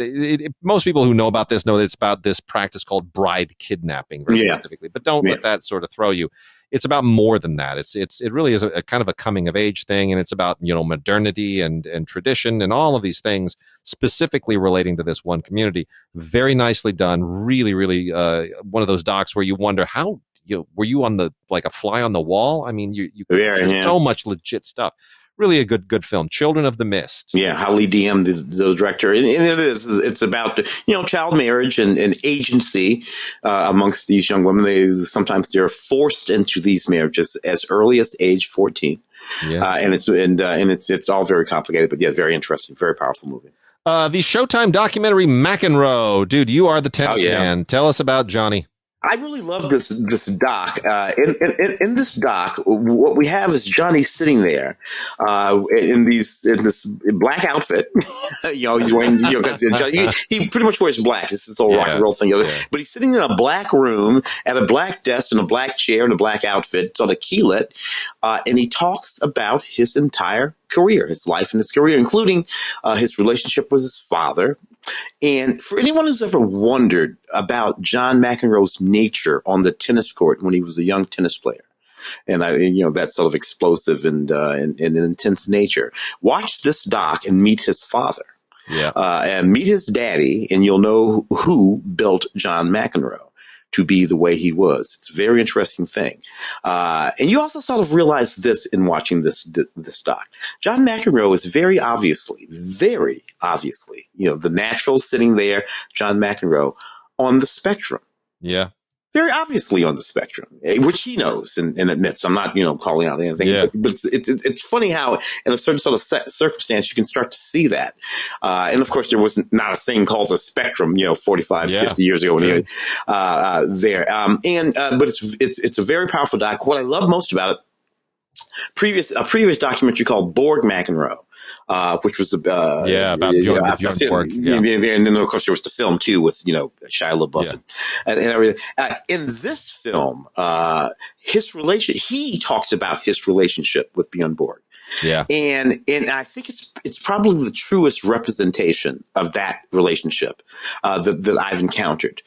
most people who know about this know that it's about this practice called bride kidnapping very specifically, but don't let that sort of throw you. It's about more than that. It really is a kind of a coming of age thing. And it's about, modernity and tradition and all of these things specifically relating to this one community. Very nicely done. Really, really, one of those docs where you wonder how, were you on like a fly on the wall? I mean, there's so much legit stuff. Really a good film. Children of the Mist. Yeah, Holly Diem, the director. And it's about, child marriage and agency amongst these young women. Sometimes they're forced into these marriages as early as age 14. Yeah. And it's all very complicated, but very interesting, very powerful movie. The Showtime documentary McEnroe. Dude, you are the tennis man. Tell us about Johnny. I really love this doc. In this doc, what we have is Johnny sitting there in this black outfit. He's wearing he pretty much wears black. It's this whole rock and roll thing. But he's sitting in a black room at a black desk in a black chair in a black outfit. It's on a keylet, and he talks about his entire career, his life and his career, including his relationship with his father. And for anyone who's ever wondered about John McEnroe's nature on the tennis court when he was a young tennis player, and that sort of explosive and intense nature, watch this doc and meet his father, and meet his daddy, and you'll know who built John McEnroe to be the way he was. It's a very interesting thing. And you also sort of realize this in watching this doc. John McEnroe is very obviously, the natural sitting there, John McEnroe, on the spectrum. Yeah. Very obviously on the spectrum, which he knows and admits. I'm not, calling out anything, but it's funny how in a certain sort of circumstance you can start to see that. And of course, there was not a thing called the spectrum, 45, 50 years ago when he was there. But it's a very powerful doc. What I love most about it, a previous documentary called Borg McEnroe. Which was about Bjorn Borg. And then of course there was the film too with Shia LaBeouf and everything. In this film, he talks about his relationship with Bjorn Borg. Yeah, and I think it's probably the truest representation of that relationship that I've encountered.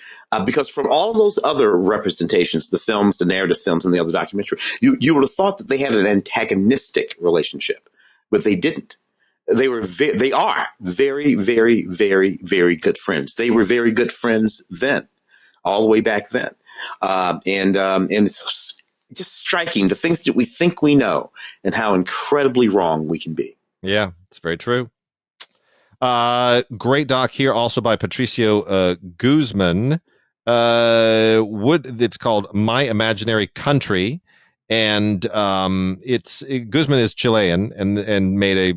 Because from all of those other representations, the films, the narrative films, and the other documentary, you would have thought that they had an antagonistic relationship, but they didn't. They are very, very, very, very good friends. They were very good friends then, all the way back then. And it's just striking, the things that we think we know and how incredibly wrong we can be. Yeah, it's very true. Great doc here, also by Patricio Guzman. It's called My Imaginary Country. And Guzman is Chilean and made a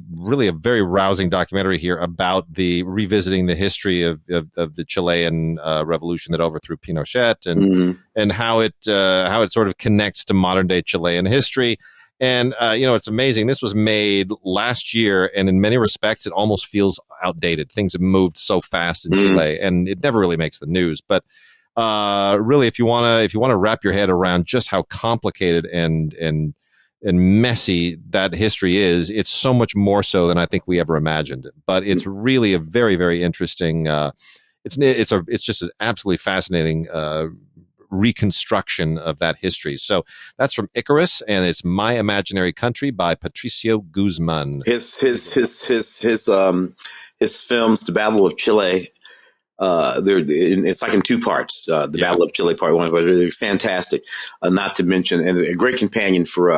very rousing documentary here about revisiting the history of the Chilean revolution that overthrew Pinochet and how it sort of connects to modern day Chilean history. And it's amazing. This was made last year, and in many respects, it almost feels outdated. Things have moved so fast in Chile, and it never really makes the news, but. Really, if you want to wrap your head around just how complicated and messy that history is, it's so much more so than I think we ever imagined. But it's really a very, very interesting. It's just an absolutely fascinating reconstruction of that history. So that's from Icarus, and it's My Imaginary Country by Patricio Guzman. His films, The Battle of Chile. It's like in two parts. The Battle of Chile Part 1, but they're fantastic. Not to mention, and a great companion for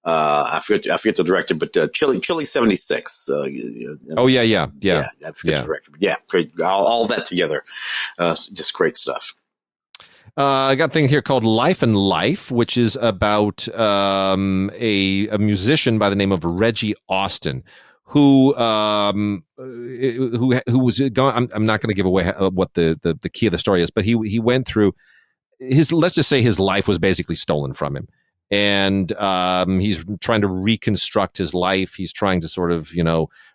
I forget the director, but Chile 76. I forget the director. But great. All that together, just great stuff. I got a thing here called Life and Life, which is about a musician by the name of Reggie Austin. Who was going? I'm not going to give away what the key of the story is, but he went through let's just say his life was basically stolen from him, and he's trying to reconstruct his life. He's trying to sort of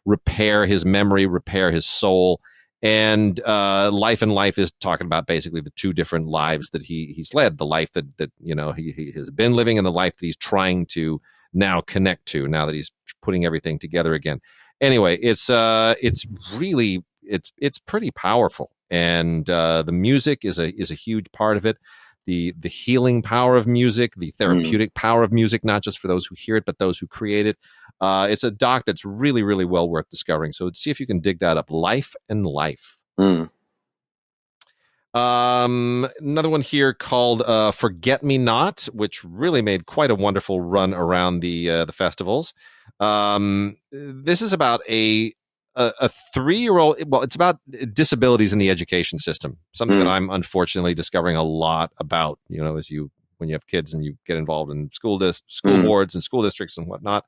repair his memory, repair his soul, and Life and Life is talking about basically the two different lives that he's led: the life that he has been living, and the life that he's trying to now connect to, now that he's putting everything together again. Anyway, it's really it's pretty powerful, and the music is a huge part of it. The healing power of music, the therapeutic power of music, not just for those who hear it, but those who create it. It's a doc that's really, really well worth discovering. So see if you can dig that up. Life and Life. Another one here called Forget Me Not, which really made quite a wonderful run around the festivals. This is about a 3-year-old. Well, it's about disabilities in the education system, something that I'm unfortunately discovering a lot about, as when you have kids and you get involved in school boards and school districts and whatnot.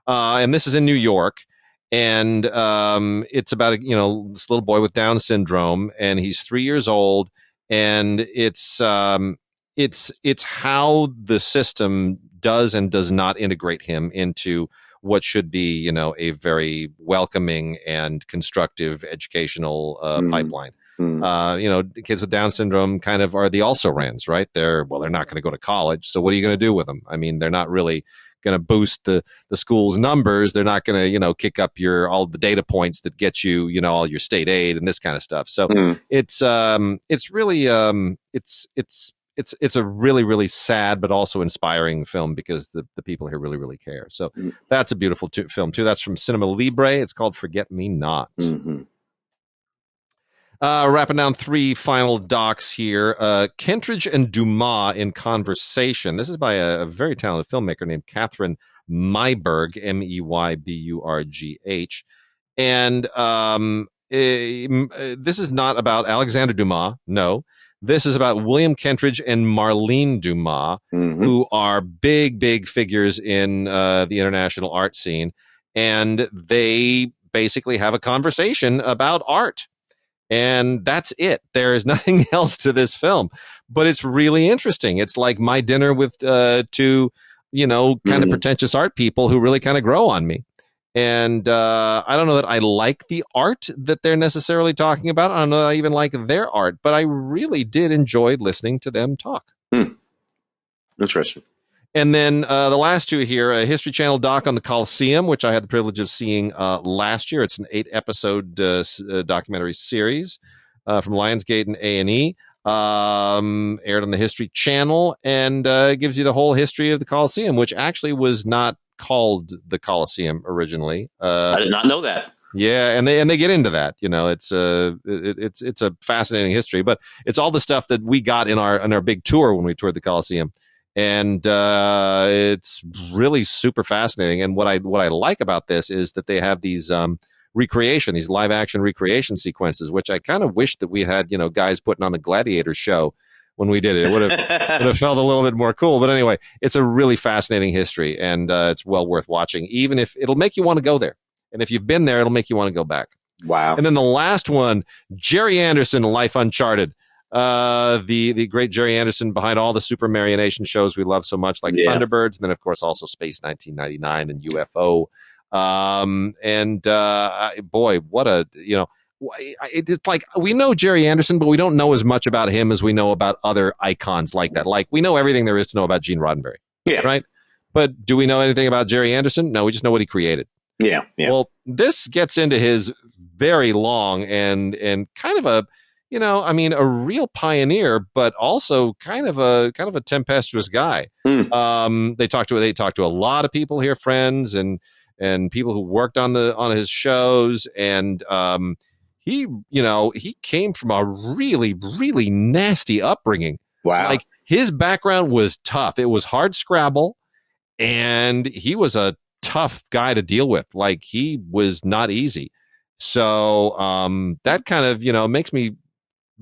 And this is in New York. And it's about this little boy with Down syndrome, and he's 3 years old, and it's how the system does and does not integrate him into what should be a very welcoming and constructive educational pipeline. Kids with Down syndrome kind of are the also-rans, right? They're not going to go to college, so what are you going to do with them? I mean, they're not really going to boost the school's numbers. They're not going to, kick up all the data points that get you, all your state aid and this kind of stuff. So it's really, it's a really, really sad, but also inspiring film because the people here really, really care. So that's a beautiful film too. That's from Cinema Libre. It's called Forget Me Not. Wrapping down 3 final docs here. Kentridge and Dumas in Conversation. This is by a very talented filmmaker named Catherine Meyburg, Meyburgh. And this is not about Alexander Dumas. No. This is about William Kentridge and Marlene Dumas, who are big, big figures in the international art scene. And they basically have a conversation about art. And that's it. There is nothing else to this film, but it's really interesting. It's like my dinner with 2, kind of pretentious art people who really kind of grow on me. And I don't know that I like the art that they're necessarily talking about. I don't know that I even like their art, but I really did enjoy listening to them talk. Interesting. And then the last 2 here, a History Channel doc on the Colosseum, which I had the privilege of seeing last year. It's an 8-episode documentary series from Lionsgate and A&E, aired on the History Channel, and gives you the whole history of the Colosseum, which actually was not called the Colosseum originally. I did not know that. Yeah, and they get into that. It's a fascinating history, but it's all the stuff that we got in our big tour when we toured the Colosseum. And it's really super fascinating. And what I like about this is that they have these these live action recreation sequences, which I kind of wish that we had, guys putting on a gladiator show when we did it. It would have felt a little bit more cool. But anyway, it's a really fascinating history, and it's well worth watching, even if it'll make you want to go there. And if you've been there, it'll make you want to go back. Wow. And then the last one, Jerry Anderson, Life Uncharted. The great Jerry Anderson behind all the Super Marionation shows we love so much, like Thunderbirds, and then of course also Space 1999 and UFO. Boy, what a it's like we know Jerry Anderson, but we don't know as much about him as we know about other icons like that. Like we know everything there is to know about Gene Roddenberry, right? But do we know anything about Jerry Anderson? No, we just know what he created. Yeah. Well, this gets into his very long and kind of a a real pioneer, but also kind of a tempestuous guy. They talked to a lot of people here, friends and people who worked on his shows, and he came from a really, really nasty upbringing. Wow. Like his background was tough. It was hard scrabble, and he was a tough guy to deal with. Like he was not easy. So that kind of makes me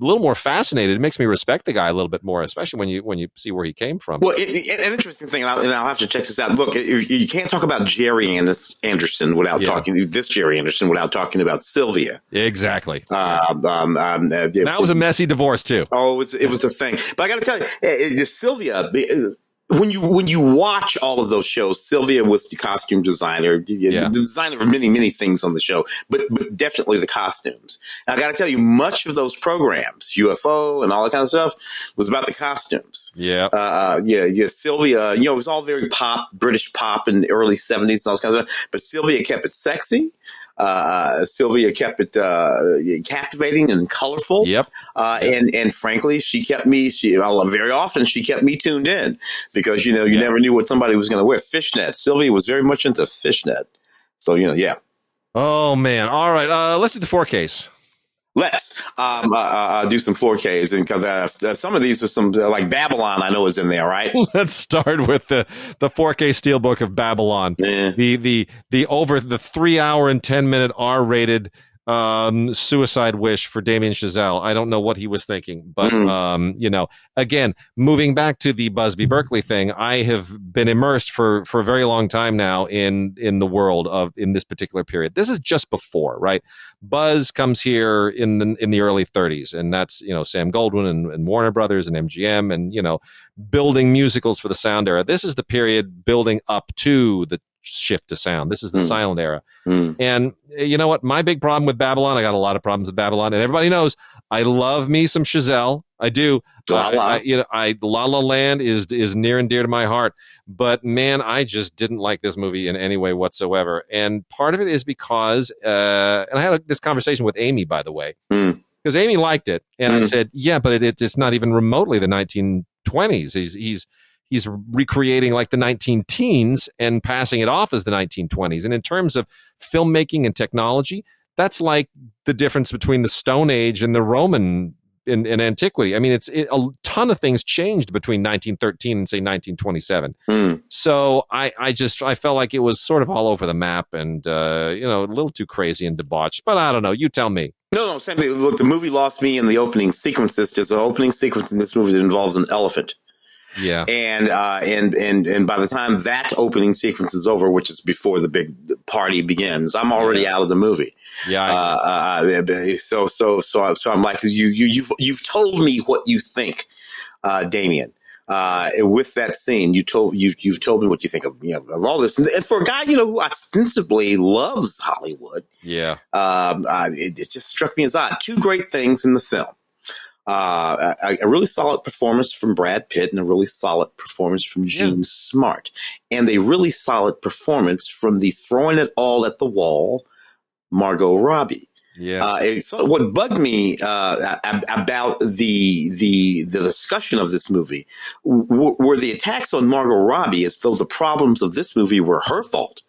a little more fascinated. It makes me respect the guy a little bit more, especially when you see where he came from. Well, an interesting thing, and I'll have to check this out. Look, you can't talk about Jerry Anderson without talking about Sylvia. Exactly. That was a messy divorce too. Oh, it was a thing. But I got to tell you, Sylvia. When you watch all of those shows, Sylvia was the costume designer, the designer of many, many things on the show, but definitely the costumes. And I got to tell you, much of those programs, UFO and all that kind of stuff, was about the costumes. Yeah. Sylvia, it was all very British pop in the early 70s and all those kinds of stuff. But Sylvia kept it sexy. Sylvia kept it captivating and colorful. Yep. And frankly, she kept me. Very often she kept me tuned in because you never knew what somebody was going to wear. Fishnet. Sylvia was very much into fishnet. So yeah. Oh man! All right, let's do the 4Ks. Let's do some 4Ks, and because some of these are some like Babylon, I know is in there, right? Let's start with the 4K Steelbook of Babylon. Yeah. The over the 3 hour and 10-minute R-rated suicide wish for Damien Chazelle. I don't know what he was thinking, but again, moving back to the Busby Berkeley thing, I have been immersed for a very long time now in the world in this particular period. This is just before, right? Buzz comes here in the early 30s, and that's Sam Goldwyn and Warner Brothers and MGM, and building musicals for the sound era. This is the period building up to the shift to sound. This is the silent era. And you know what? My big problem with Babylon, I got a lot of problems with Babylon, and everybody knows I love me some Chazelle. I do. La La Land is near and dear to my heart, but man, I just didn't like this movie in any way whatsoever. And part of it is because, and I had this conversation with Amy, by the way, because Amy liked it, and I said, yeah, but it's not even remotely the 1920s. He's recreating like the 19-teens and passing it off as the 1920s. And in terms of filmmaking and technology, that's like the difference between the Stone Age and the Roman in antiquity. I mean, a ton of things changed between 1913 and say 1927. So I felt like it was sort of all over the map and a little too crazy and debauched. But I don't know. You tell me. No, Sam. Look, the movie lost me in the opening sequences. There's an opening sequence in this movie that involves an elephant. Yeah, and by the time that opening sequence is over, which is before the big party begins, I'm already out of the movie. Yeah. So I'm like, you've told me what you think, Damien. With that scene, you've told me what you think of all this, and for a guy who ostensibly loves Hollywood, it just struck me as odd. Two great things in the film. A really solid performance from Brad Pitt and a really solid performance from Gene Smart, and a really solid performance from the throwing it all at the wall, Margot Robbie. Yeah. What bugged me about the discussion of this movie were the attacks on Margot Robbie as though the problems of this movie were her fault.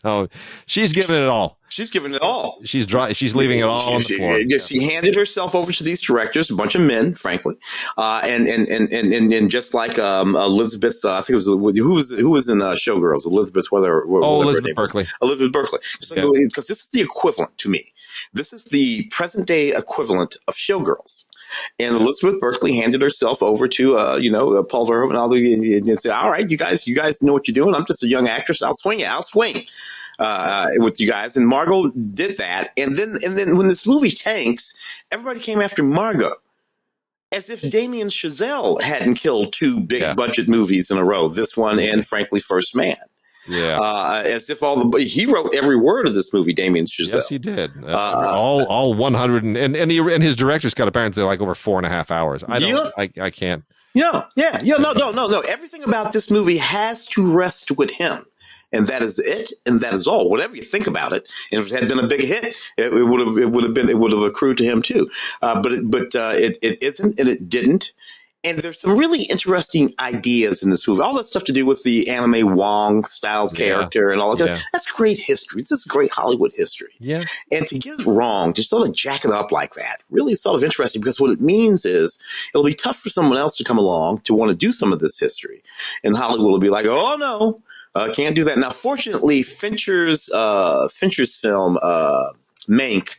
No, she's giving it all. She's giving it all. She's leaving it all on the floor. She handed herself over to these directors, a bunch of men, frankly, and just like Elizabeth, I think it was who was in Showgirls, Elizabeth Elizabeth Berkley. Elizabeth Berkley, because this is the equivalent to me. This is the present day equivalent of Showgirls. And Elizabeth Berkley handed herself over to, Paul Verhoeven and all and said, all right, you guys know what you're doing. I'm just a young actress. I'll swing with you guys. And Margot did that. And then when this movie tanks, everybody came after Margot as if Damien Chazelle hadn't killed two big budget movies in a row. This one and frankly, First Man. Yeah. As if he wrote every word of this movie, Damien Chazelle. Yes, he did. All 100 and his director's cut apparently like over 4.5 hours. I can't. No. Everything about this movie has to rest with him. And that is it, and that is all. Whatever you think about it, and if it had been a big hit, it would have accrued to him too. But it isn't, and it didn't. And there's some really interesting ideas in this movie. All that stuff to do with the anime Wong Styles character and all of that. Yeah. That's great history. This is great Hollywood history. Yeah. And to get it wrong, to sort of jack it up like that, really sort of interesting, because what it means is it'll be tough for someone else to come along to want to do some of this history. And Hollywood will be like, oh, no. Can't do that. Now, fortunately, Fincher's film, Mank,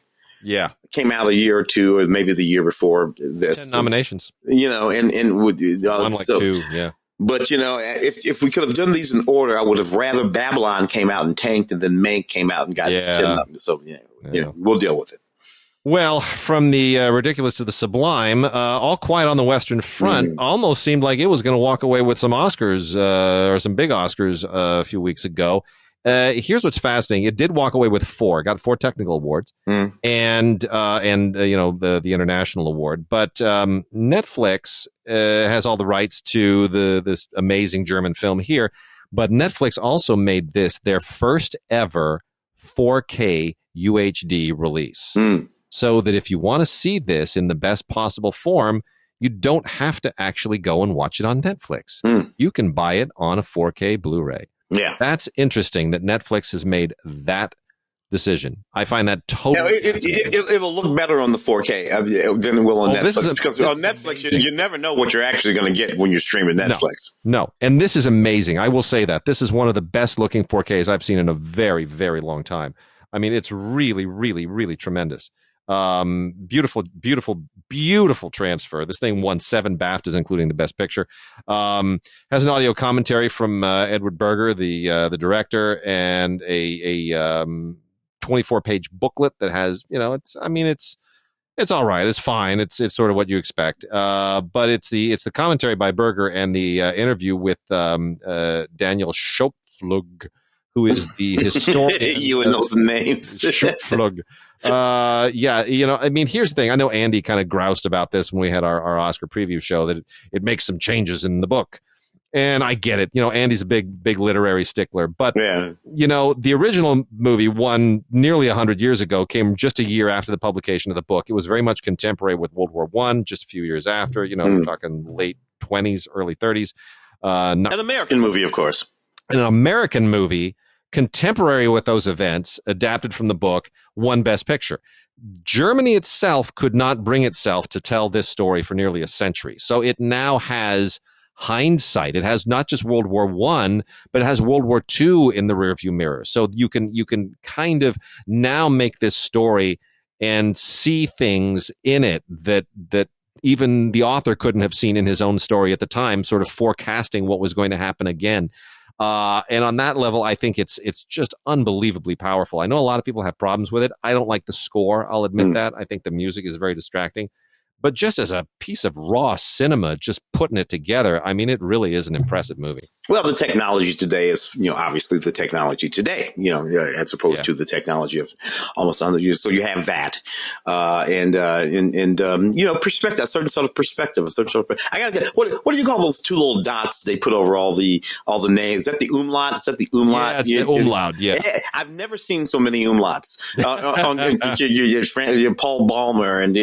came out a year or two, or maybe the year before this. 10 nominations. And with one like two, But if we could have done these in order, I would have rather Babylon came out and tanked, and then Mank came out and got its 10 nominations. So we'll deal with it. Well, from the ridiculous to the sublime, All Quiet on the Western Front almost seemed like it was going to walk away with some Oscars or some big Oscars a few weeks ago. Here's what's fascinating. It did walk away with 4, got 4 technical awards and the international award. But Netflix has all the rights to this amazing German film here. But Netflix also made this their first ever 4K UHD release. So that if you want to see this in the best possible form, you don't have to actually go and watch it on Netflix. You can buy it on a 4K Blu-ray. Yeah. That's interesting that Netflix has made that decision. I find that totally it'll look better on the 4K than it will on Netflix, because on Netflix you never know what you're actually going to get when you're streaming Netflix. No, and this is amazing. I will say that this is one of the best looking 4Ks I've seen in a very, very long time. I mean, it's really, really, really tremendous. Beautiful, beautiful, beautiful transfer. This thing won 7 BAFTAs, including the Best Picture. Has an audio commentary from Edward Berger, the director, and a 24-page booklet that has, it's all right. It's fine. It's sort of what you expect. But it's the commentary by Berger and the interview with Daniel Schopflug, who is the historian. You and those names. Schopflug. Here's the thing. I know Andy kind of groused about this when we had our Oscar preview show, that it makes some changes in the book. And I get it. Andy's a big literary stickler. But, the original movie, won nearly 100 years ago, came just a year after the publication of the book. It was very much contemporary with World War I, just a few years after. We're talking late 20s, early 30s. An American movie, of course. An American movie, contemporary with those events, adapted from the book, won Best Picture. Germany itself could not bring itself to tell this story for nearly a century. So it now has hindsight. It has not just World War I, but it has World War II in the rearview mirror. So you can kind of now make this story and see things in it that even the author couldn't have seen in his own story at the time, sort of forecasting what was going to happen again. And on that level, I think it's just unbelievably powerful. I know a lot of people have problems with it. I don't like the score. I'll admit that. I think the music is very distracting. But just as a piece of raw cinema, just putting it together, I mean, it really is an impressive movie. Well, the technology today is, obviously the technology today, as opposed to the technology of almost 100 years. So you have that, perspective, a certain sort of perspective, I gotta get, what do you call those 2 little dots they put over all the names? Is that the umlaut? Is that the umlaut? Yeah, it's the umlaut. Yeah. I've never seen so many umlauts on Paul Ballmer and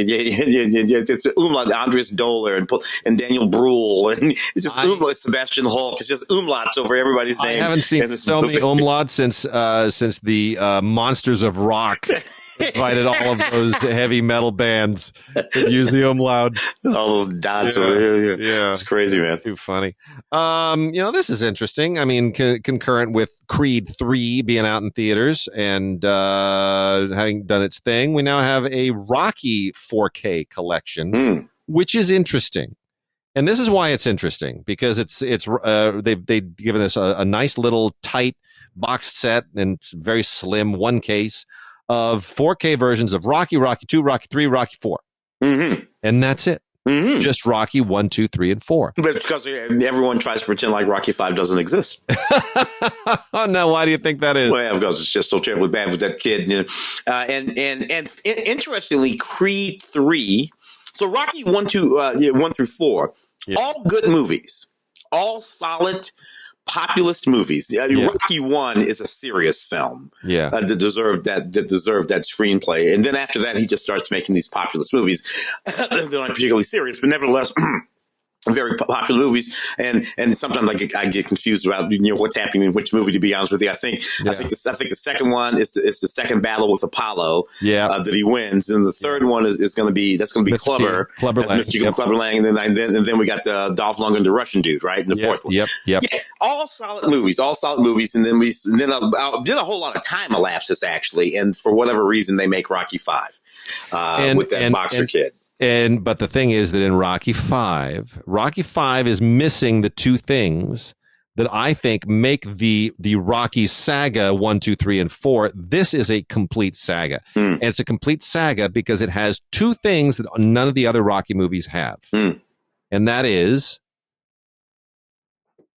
it's umlaut, Andres Doller and Daniel Bruhl, and it's just umlaut, Sebastian Hulk. It's just umlauts over everybody's name. I haven't seen so many umlauts since the Monsters of Rock invited all of those heavy metal bands that use the umlaut. All those dots over here. Yeah. It's crazy, man. Too funny. This is interesting. I mean, concurrent with Creed 3 being out in theaters and having done its thing, we now have a Rocky 4K collection, which is interesting. And this is why it's interesting, because they've given us a nice little tight box set and very slim one case of 4K versions of Rocky, Rocky 2, Rocky 3, Rocky 4. And that's it. Just Rocky 1, 2, 3, and 4. But it's because everyone tries to pretend like Rocky 5 doesn't exist. No, why do you think that is? Well, because it's just so terribly bad with that kid. And interestingly, Creed 3. So Rocky 1 through 4, all good movies, all solid populist movies. Rocky 1 is a serious film. That deserved that screenplay. And then after that, he just starts making these populist movies. They're not particularly serious, but nevertheless very popular movies, and sometimes I get confused about what's happening in which movie. To be honest with you, I think the second one is the second battle with Apollo that he wins, and the third one is going to be Clubber Lang, and then we got the Dolph Lundgren, the Russian dude, right, in the fourth one. All solid movies, and then a whole lot of time elapses actually, and for whatever reason they make Rocky 5 with that boxer kid. But the thing is that in Rocky 5 is missing the 2 things that I think make the Rocky saga 1, 2, 3, and 4. This is a complete saga. And it's a complete saga because it has 2 things that none of the other Rocky movies have. And that is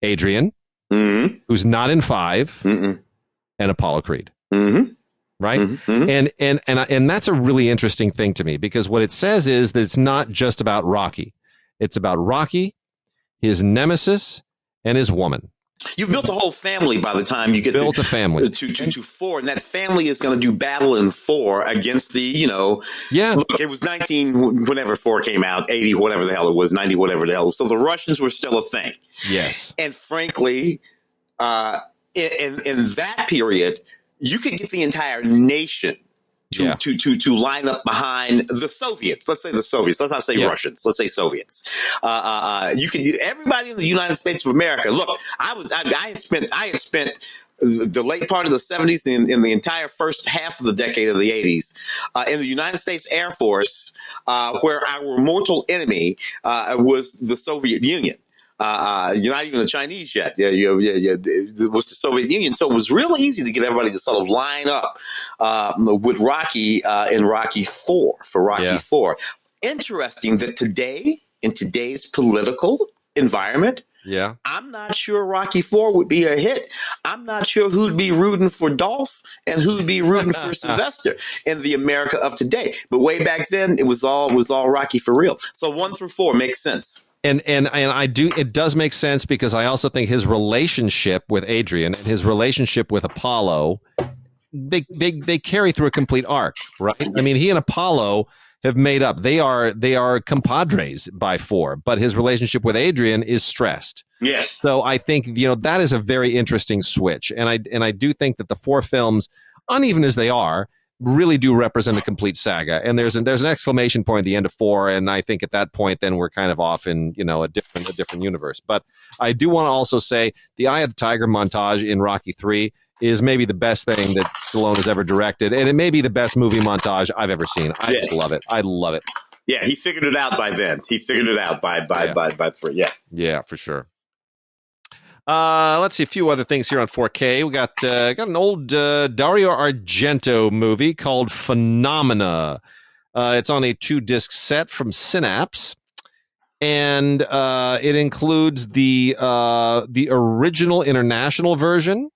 Adrian, who's not in 5, and Apollo Creed. Right. And that's a really interesting thing to me, because what it says is that it's not just about Rocky. It's about Rocky, his nemesis, and his woman. You've built a whole family by the time you get Built a family to 4, and that family is going to do battle in 4 against the, Yeah. Look, it was 19 whenever 4 came out, 80 whatever the hell it was, 90 whatever the hell. So the Russians were still a thing. Yes. And frankly, in that period, you could get the entire nation to line up behind the Soviets. Let's say the Soviets. Let's not say Russians. Let's say Soviets. You can everybody in the United States of America. Look, I had spent the late part of the 70s and in the entire first half of the decade of the 80s in the United States Air Force, where our mortal enemy was the Soviet Union. You're not even the Chinese yet. It was the Soviet Union. So it was real easy to get everybody to sort of line up with Rocky in Rocky 4 for Rocky 4. Interesting that today, in today's political environment, I'm not sure Rocky 4 would be a hit. I'm not sure who'd be rooting for Dolph and who'd be rooting for Sylvester in the America of today. But way back then, it was all Rocky for real. So 1 through 4 makes sense. And I do, it does make sense because I also think his relationship with Adrian and his relationship with Apollo, they carry through a complete arc, right? I mean, he and Apollo have made up. They are compadres by 4, but his relationship with Adrian is stressed. Yes. So I think, that is a very interesting switch. And I do think that the 4 films, uneven as they are, really do represent a complete saga. And there's an exclamation point at the end of 4, and I think at that point then we're kind of off in a different universe. But I do want to also say the Eye of the Tiger montage in Rocky 3 is maybe the best thing that Stallone has ever directed, and it may be the best movie montage I've ever seen. I just love it. I love it. Yeah, he figured it out by then. He figured it out by 3. Yeah. Yeah, for sure. Let's see a few other things here on 4K. We got an old Dario Argento movie called Phenomena. It's on a 2-disc set from Synapse, and it includes the original international version,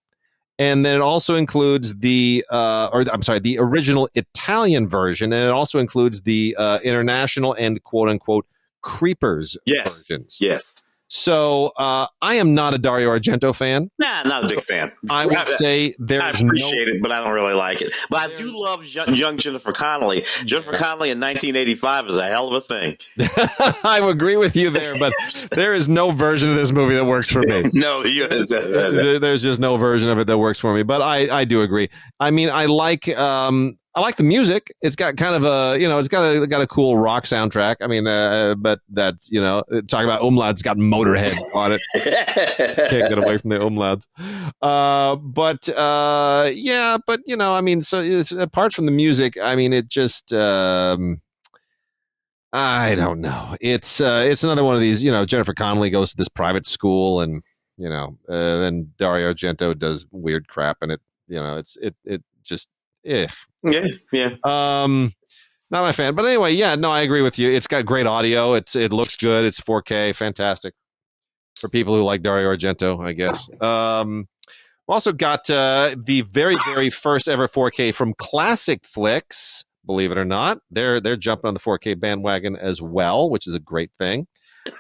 and then it also includes the original Italian version, and it also includes the international and quote unquote creepers versions. Yes. So I am not a Dario Argento fan. Nah, not a big fan. I would say I appreciate it, but I don't really like it. But I do love young Jennifer Connelly. Jennifer Connelly in 1985 is a hell of a thing. I agree with you there, but there is no version of this movie that works for me. No, there's just no version of it that works for me. But I do agree. I mean, I like the music. It's got kind of it's got a cool rock soundtrack. I mean, but that's, talking about umlauts, got Motorhead on it. Can't get away from the umlauts. I mean, so apart from the music, I mean, it just, I don't know. It's another one of these, Jennifer Connelly goes to this private school and, then Dario Argento does weird crap and it just, Yeah. Not my fan, but anyway, I agree with you. It's got great audio. It looks good. It's 4K, fantastic for people who like Dario Argento, I guess. Also got the very, very first ever 4K from Classic Flicks. Believe it or not, they're jumping on the 4K bandwagon as well, which is a great thing.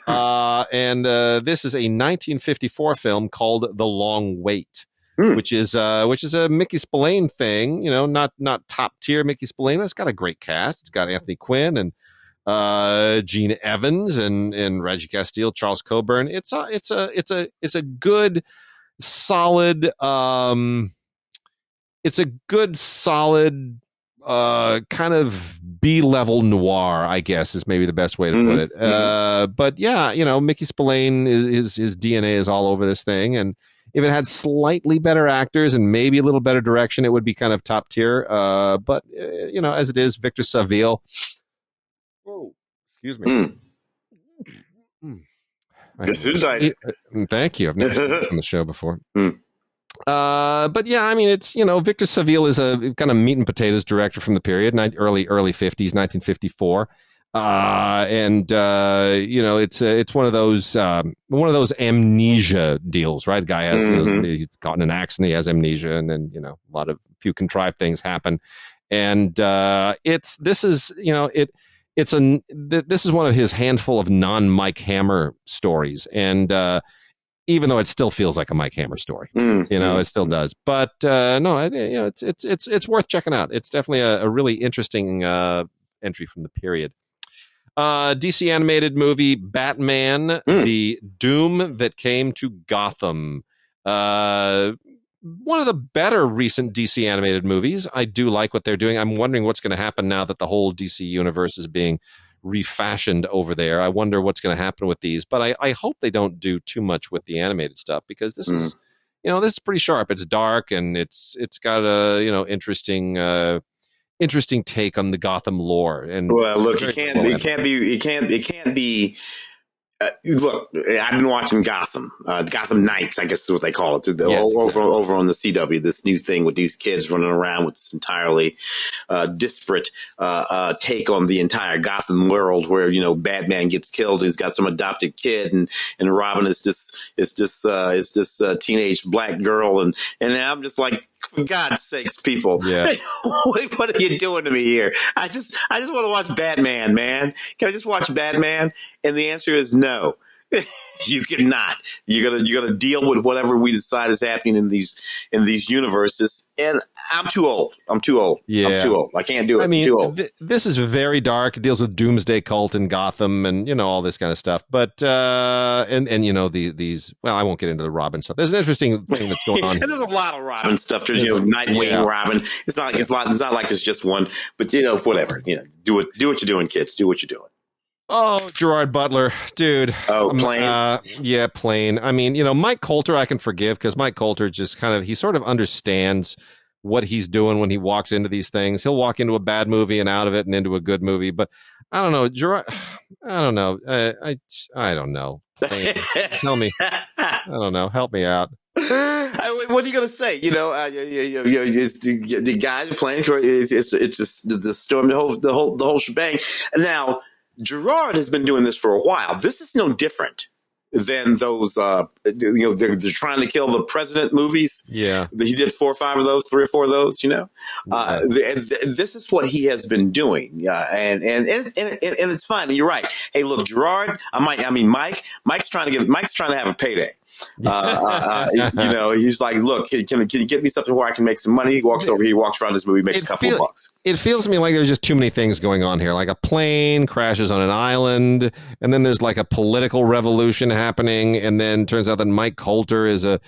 And this is a 1954 film called The Long Wait. Which is a Mickey Spillane thing, not top tier Mickey Spillane. It's got a great cast. It's got Anthony Quinn and Gene Evans and Reggie Castile, Charles Coburn. It's a good solid kind of B-level noir, I guess is maybe the best way to put it. But Mickey Spillane his DNA is all over this thing, and if it had slightly better actors and maybe a little better direction, it would be kind of top tier. But as it is, Victor Saville. Oh, excuse me. Thank you. I've never seen this on the show before. But I mean, it's Victor Saville is a kind of meat and potatoes director from the period, early 50s, 1954. It's one of those amnesia deals, right? Guy has he's caught in an accident, he has amnesia, and then a few contrived things happen, and this is one of his handful of non-Mike Hammer stories, and even though it still feels like a Mike Hammer story. It still does. But no, it's worth checking out. It's definitely a really interesting entry from the period. DC animated movie Batman, The Doom That Came to Gotham. One of the better recent DC animated movies. I do like what they're doing. I'm wondering what's going to happen now that the whole DC universe is being refashioned over there. I wonder what's going to happen with these, but I hope they don't do too much with the animated stuff, because this is, this is pretty sharp. It's dark, and it's got a, interesting take on the Gotham lore. And well, look, it can't be. Look, I've been watching Gotham Knights, I guess is what they call it, over on the CW, this new thing with these kids running around with this entirely disparate take on the entire Gotham world, where, Batman gets killed, he's got some adopted kid, and Robin is this teenage black girl, and I'm just like, for God's sakes, people, what are you doing to me here? I just want to watch Batman, man. Can I just watch Batman? And the answer is no. You cannot. You're gonna deal with whatever we decide is happening in these universes. And I'm too old. Yeah. I'm too old. I can't do it. I mean, too old. This is very dark. It deals with Doomsday Cult in Gotham, and all this kind of stuff. But these. Well, I won't get into the Robin stuff. There's an interesting thing that's going on. There's a lot of Robin stuff. There's Nightwing, Robin. It's not like it's just one. But whatever. Do what you're doing, kids. Do what you're doing. Oh, Gerard Butler, dude. Oh, Plane. Plane. I mean, Mike Colter I can forgive, because Mike Colter just he sort of understands what he's doing when he walks into these things. He'll walk into a bad movie and out of it and into a good movie. But I don't know, Gerard. I don't know. I don't know. Plane. Tell me. I don't know. Help me out. What are you going to say? It's the guys are playing. It's just the storm, the whole shebang. Now, Gerard has been doing this for a while. This is no different than those, they're trying to kill the president movies. Yeah. He did 3 or 4 of those, this is what he has been doing. And it's fine. And you're right. Hey, look, Gerard, Mike's trying to have a payday. He's like, look, can you get me something where I can make some money? He walks over here, he walks around this movie, makes a couple of bucks. It feels to me like there's just too many things going on here. Like a plane crashes on an island, and then there's like a political revolution happening, and then turns out that Mike Colter is a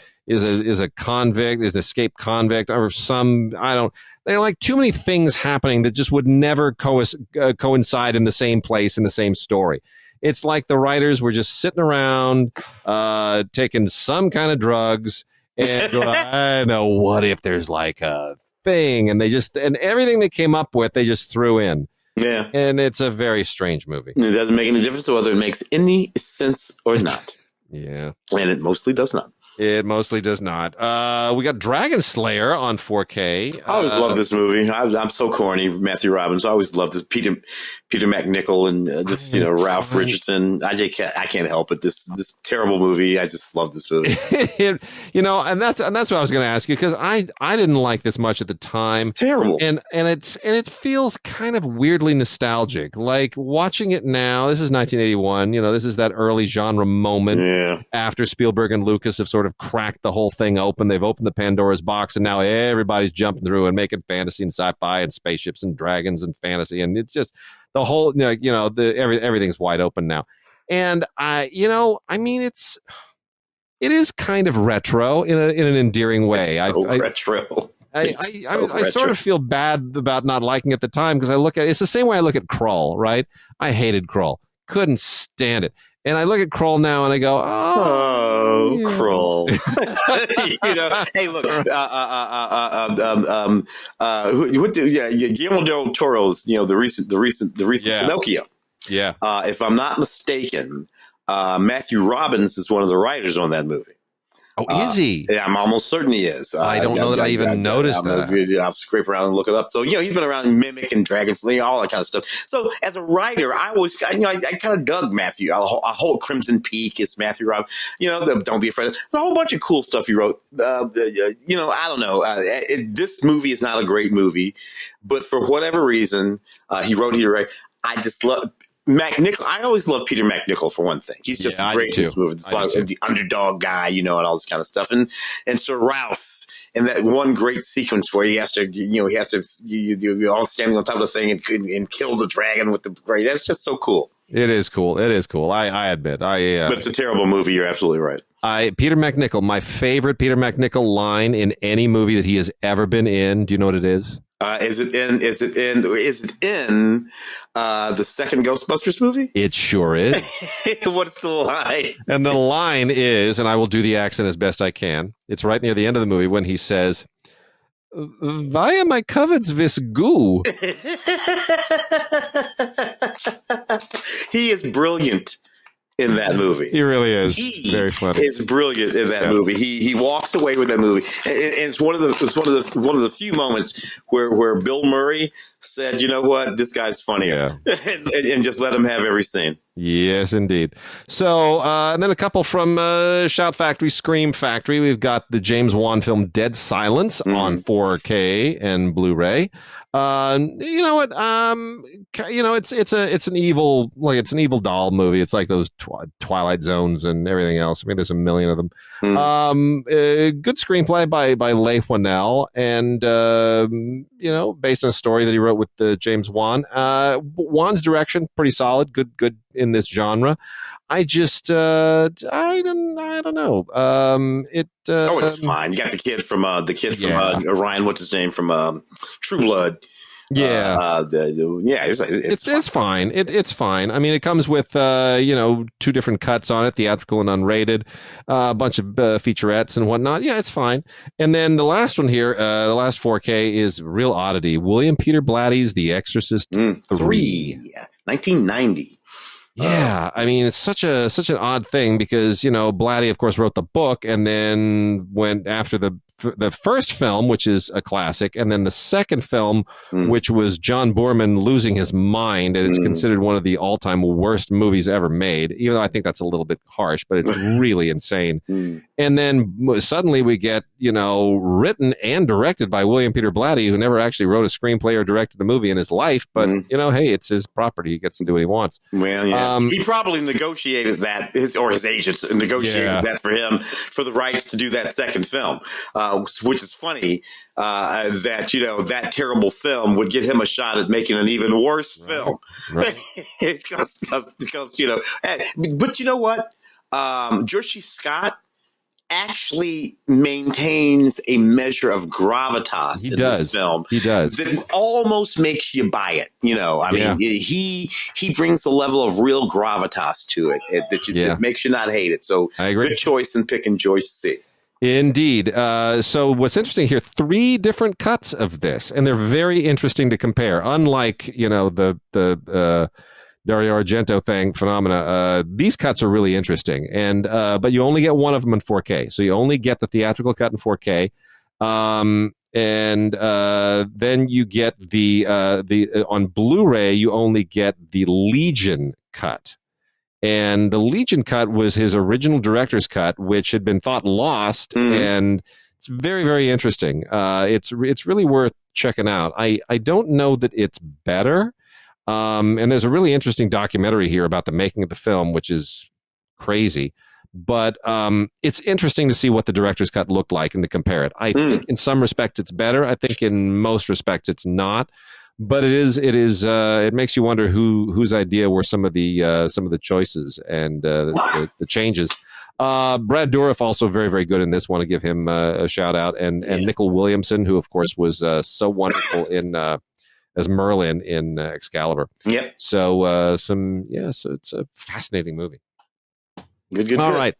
convict, is an escaped convict, or there are like too many things happening that just would never coincide in the same place in the same story. It's like the writers were just sitting around, taking some kind of drugs, and I don't know, what if there's like a thing, and everything they came up with, they just threw in. Yeah. And it's a very strange movie. It doesn't make any difference whether it makes any sense or not. Yeah. And it mostly does not. It mostly does not. We got Dragonslayer on 4K. I always love this movie. I'm so corny, Matthew Robbins. I always love this Peter McNichol and Ralph Richardson. I can't help it. This terrible movie. I just love this movie. And that's what I was going to ask you, because I didn't like this much at the time. It's terrible, and it feels kind of weirdly nostalgic. Like watching it now. This is 1981. This is that early genre moment after Spielberg and Lucas have sort of cracked the whole thing open. They've opened the Pandora's box, and now everybody's jumping through and making fantasy and sci-fi and spaceships and dragons and fantasy, and it's just the whole everything's wide open now. And it is kind of retro in an endearing way. Retro. I sort of feel bad about not liking it at the time, because it's the same way I look at Krull, right? I hated Krull, couldn't stand it. And I look at Krull now and I go, Krull. Hey, look, Guillermo del Toro's, the recent Pinocchio. Yeah. If I'm not mistaken, Matthew Robbins is one of the writers on that movie. Oh, is he? Yeah, I'm almost certain he is. I don't know that I even noticed that. I'll scrape around and look it up. So, he's been around Mimic and Dragonslayer, all that kind of stuff. So, as a writer, I always, I kind of dug Matthew. A whole Crimson Peak is Matthew Robbins. Don't Be Afraid. There's a whole bunch of cool stuff he wrote. I don't know. This movie is not a great movie, but for whatever reason, he wrote. I just love. McNichol, I always love Peter McNichol for one thing. He's just great in this movie. It's like the underdog guy, and all this kind of stuff. And so Ralph, and that one great sequence where he has to, you all standing on top of the thing and kill the dragon with the great. That's just so cool. It is cool. I admit. But it's a terrible movie. You're absolutely right. Peter McNichol, my favorite Peter McNichol line in any movie that he has ever been in. Do you know what it is? Is it in the second Ghostbusters movie? It sure is. What's the line? And the line is, and I will do the accent as best I can. It's right near the end of the movie when he says, "Why am I covered with goo?" He is brilliant in that movie. He really is. Very funny. Is brilliant in that movie. He walks away with that movie, and it's one of the few moments where Bill Murray said, "You know what? This guy's funnier," and just let him have every scene. Yes, indeed. So, and then a couple from Shout Factory, Scream Factory. We've got the James Wan film Dead Silence on 4K and Blu-ray. You know what? It's an evil doll movie. It's like those Twilight Zones and everything else. I mean, there's a million of them. Good screenplay by Leigh Whannell, and based on a story that he wrote with James Wan. Wan's direction pretty solid. Good in this genre. I just I don't know. It's fine. You got the kid from Ryan. What's his name from True Blood? Yeah, it's fine. It's fine. I mean, it comes with 2 different cuts on it, theatrical and unrated, a bunch of featurettes and whatnot. Yeah, it's fine. And then the last one here, the last 4K is real oddity. William Peter Blatty's The Exorcist 3, 1990. Yeah, I mean, it's such an odd thing because Blatty, of course, wrote the book and then went after the first film, which is a classic, and then the second film, which was John Boorman losing his mind, and it's considered one of the all-time worst movies ever made. Even though I think that's a little bit harsh, but it's really insane. And then suddenly we get written and directed by William Peter Blatty, who never actually wrote a screenplay or directed a movie in his life. But hey, it's his property; he gets to do what he wants. Well, yeah. He probably negotiated that, his agents negotiated that for him for the rights to do that second film, which is funny that that terrible film would get him a shot at making an even worse film. Right. because but you know what? George C. Scott actually maintains a measure of gravitas in this film. He does. That almost makes you buy it. I mean, he brings a level of real gravitas to it that makes you not hate it. So I agree. Good choice in picking George C. Indeed. So what's interesting here, 3 different cuts of this, and they're very interesting to compare. Unlike, the Dario Argento phenomena, these cuts are really interesting, and but you only get one of them in 4K, so you only get the theatrical cut in 4K, and then you get the on Blu-ray you only get the Legion cut, and the Legion cut was his original director's cut, which had been thought lost, and it's very, very interesting. It's really worth checking out. I don't know that it's better. And there's a really interesting documentary here about the making of the film, which is crazy. But it's interesting to see what the director's cut looked like and to compare it. I think in some respects it's better. I think in most respects it's not. But it makes you wonder whose idea were some of the choices and the changes. Brad Dourif also very, very good in this. Want to give him a shout out, and Nicol Williamson, who of course was so wonderful in as Merlin in Excalibur. Yep. So so it's a fascinating movie. Good. All right.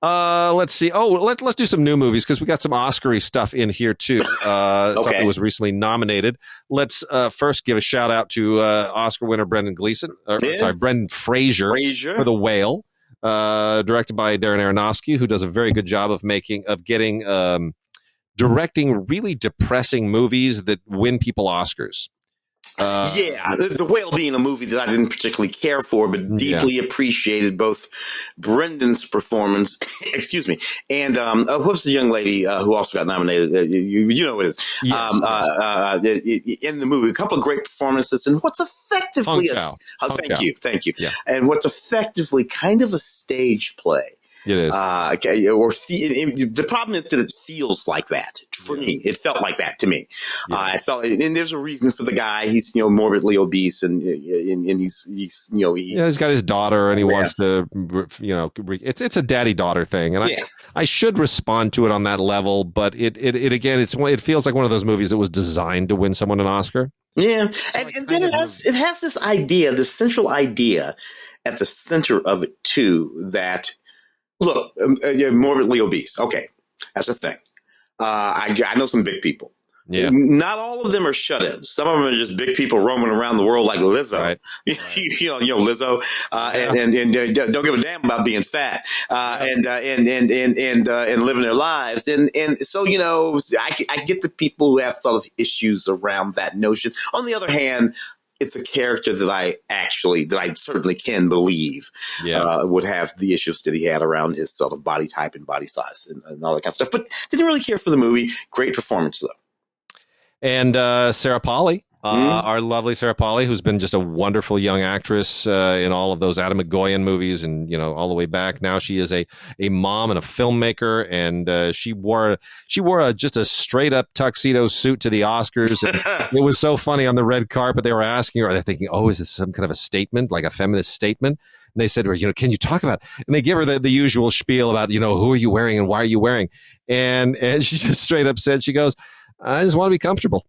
Let's see. Oh, let's do some new movies because we got some Oscar-y stuff in here too. Something was recently nominated. Let's first give a shout out to Oscar winner Brendan Fraser for The Whale, directed by Darren Aronofsky, who does a very good job of getting directing really depressing movies that win people Oscars. The Whale being a movie that I didn't particularly care for, but deeply appreciated both Brendan's performance, excuse me, and what's the young lady who also got nominated? You know what it is. In the movie, a couple of great performances, and what's effectively thank you, and what's effectively kind of a stage play. It is. The problem is that it feels like that for me. It felt like that to me. I felt, and there's a reason for the guy. He's morbidly obese, and he's he's got his daughter, and he wants to it's a daddy daughter thing, and I should respond to it on that level, but it again it feels like one of those movies that was designed to win someone an Oscar. Yeah, and then it has this idea, this central idea at the center of it too, that. Look, morbidly obese. Okay, that's the thing. I know some big people. Yeah. Not all of them are shut-ins. Some of them are just big people roaming around the world like Lizzo. Right. Lizzo, and don't give a damn about being fat, and living their lives. And so I get the people who have sort of issues around that notion. On the other hand, it's a character that I certainly can believe would have the issues that he had around his sort of body type and body size and all that kind of stuff. But didn't really care for the movie. Great performance, though. And Sarah Polley, our lovely Sarah Polley, who's been just a wonderful young actress in all of those Adam McGoyan movies and, all the way back. Now she is a mom and a filmmaker, and she wore just a straight up tuxedo suit to the Oscars. And it was so funny on the red carpet. They were asking her, are they thinking, is this some kind of a statement, like a feminist statement? And they said to her, can you talk about it? And they give her the usual spiel about, who are you wearing and why are you wearing? And she just straight up said, she goes, I just want to be comfortable.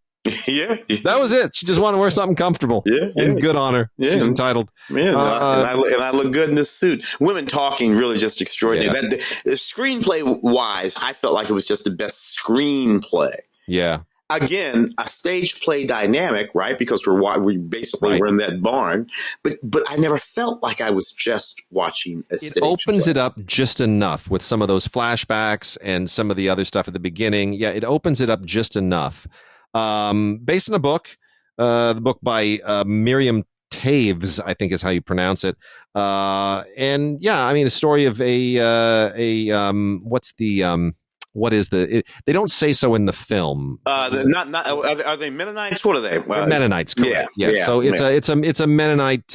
Yeah. That was it. She just wanted to wear something comfortable. And good on her. Yeah. She's entitled. Yeah, and I look good in this suit. Women talking really just extraordinary. Yeah. The screenplay wise, I felt like it was just the best screenplay. Yeah. Again, a stage play dynamic, right? Because we basically were in that barn, but I never felt like I was just watching a stage play. It opens it up just enough with some of those flashbacks and some of the other stuff at the beginning. Yeah, it opens it up just enough. Based on a book, the book by Miriam Taves, I think is how you pronounce it. And yeah, I mean, a story of what is they don't say so in the film. Are they Mennonites? What are they? Mennonites, correct. Yeah. So it's a Mennonite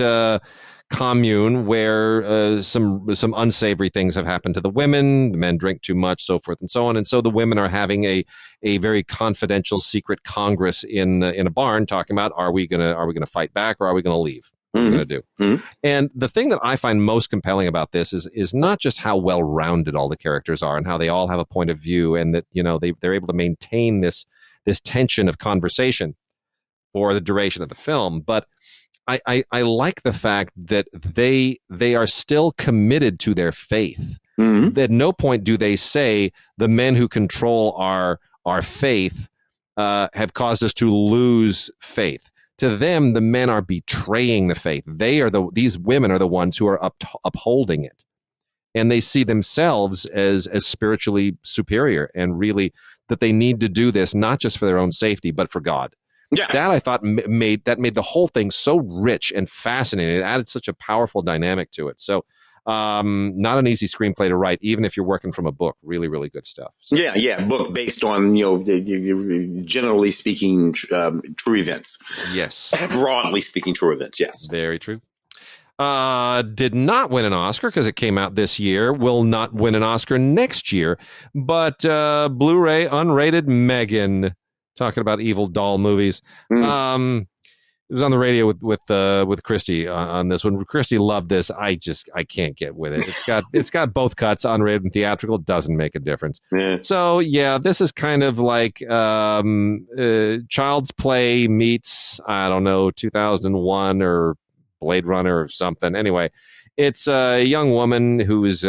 commune where some unsavory things have happened to the women. The men drink too much, so forth and so on. And so the women are having a very confidential secret congress in a barn, talking about are we gonna fight back or are we gonna leave? What are we going to do? Mm-hmm. And the thing that I find most compelling about this is not just how well-rounded all the characters are and how they all have a point of view, and that they're able to maintain this tension of conversation for the duration of the film. But I like the fact that they are still committed to their faith. Mm-hmm. At no point do they say the men who control our faith have caused us to lose faith. To them, the men are betraying the faith. These women are the ones who are upholding it, and they see themselves as spiritually superior, and really that they need to do this not just for their own safety, but for God. Yeah. That I thought made the whole thing so rich and fascinating. It added such a powerful dynamic to it. So, not an easy screenplay to write, even if you're working from a book. Really, really good stuff. So. Yeah, book based on generally speaking true events. Yes, broadly speaking, true events. Yes, very true. Did not win an Oscar because it came out this year. Will not win an Oscar next year. But Blu-ray unrated Megan. Talking about evil doll movies. It was on the radio with Christy on this one. Christy loved this. I can't get with it. It's got both cuts, unrated and theatrical. Doesn't make a difference. Yeah. So yeah, this is kind of like Child's Play meets 2001 or Blade Runner or something. Anyway, it's a young woman who's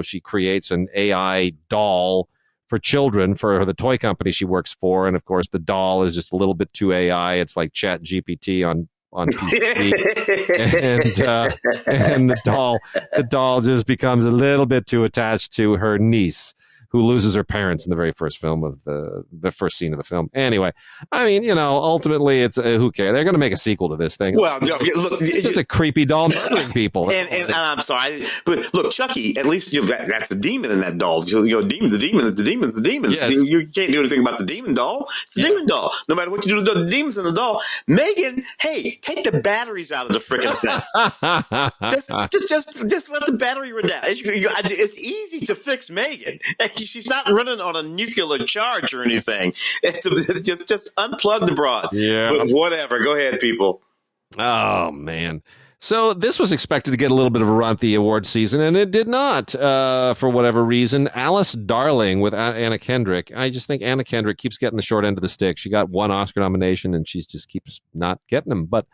she creates an AI doll for children for the toy company she works for, and of course the doll is just a little bit too AI. It's like Chat GPT on PC, and the doll just becomes a little bit too attached to her niece, who loses her parents in the very first film of the first scene of the film. Anyway, I mean, ultimately, it's who cares? They're going to make a sequel to this thing. Well, look, it's just a creepy doll murdering people. And I'm sorry, but look, Chucky, at least that's a demon in that doll. The demon's the demon. Yes. You can't do anything about the demon doll. It's a demon doll. No matter what you do to the demons in the doll. Megan, hey, take the batteries out of the freaking thing. just let the battery run down. It's easy to fix Megan. She's not running on a nuclear charge or anything. Just unplug the broad. Yeah. But whatever. Go ahead, people. Oh, man. So this was expected to get a little bit of a run at the award season, and it did not, for whatever reason. Alice Darling with Anna Kendrick. I just think Anna Kendrick keeps getting the short end of the stick. She got 1 Oscar nomination, and she just keeps not getting them. But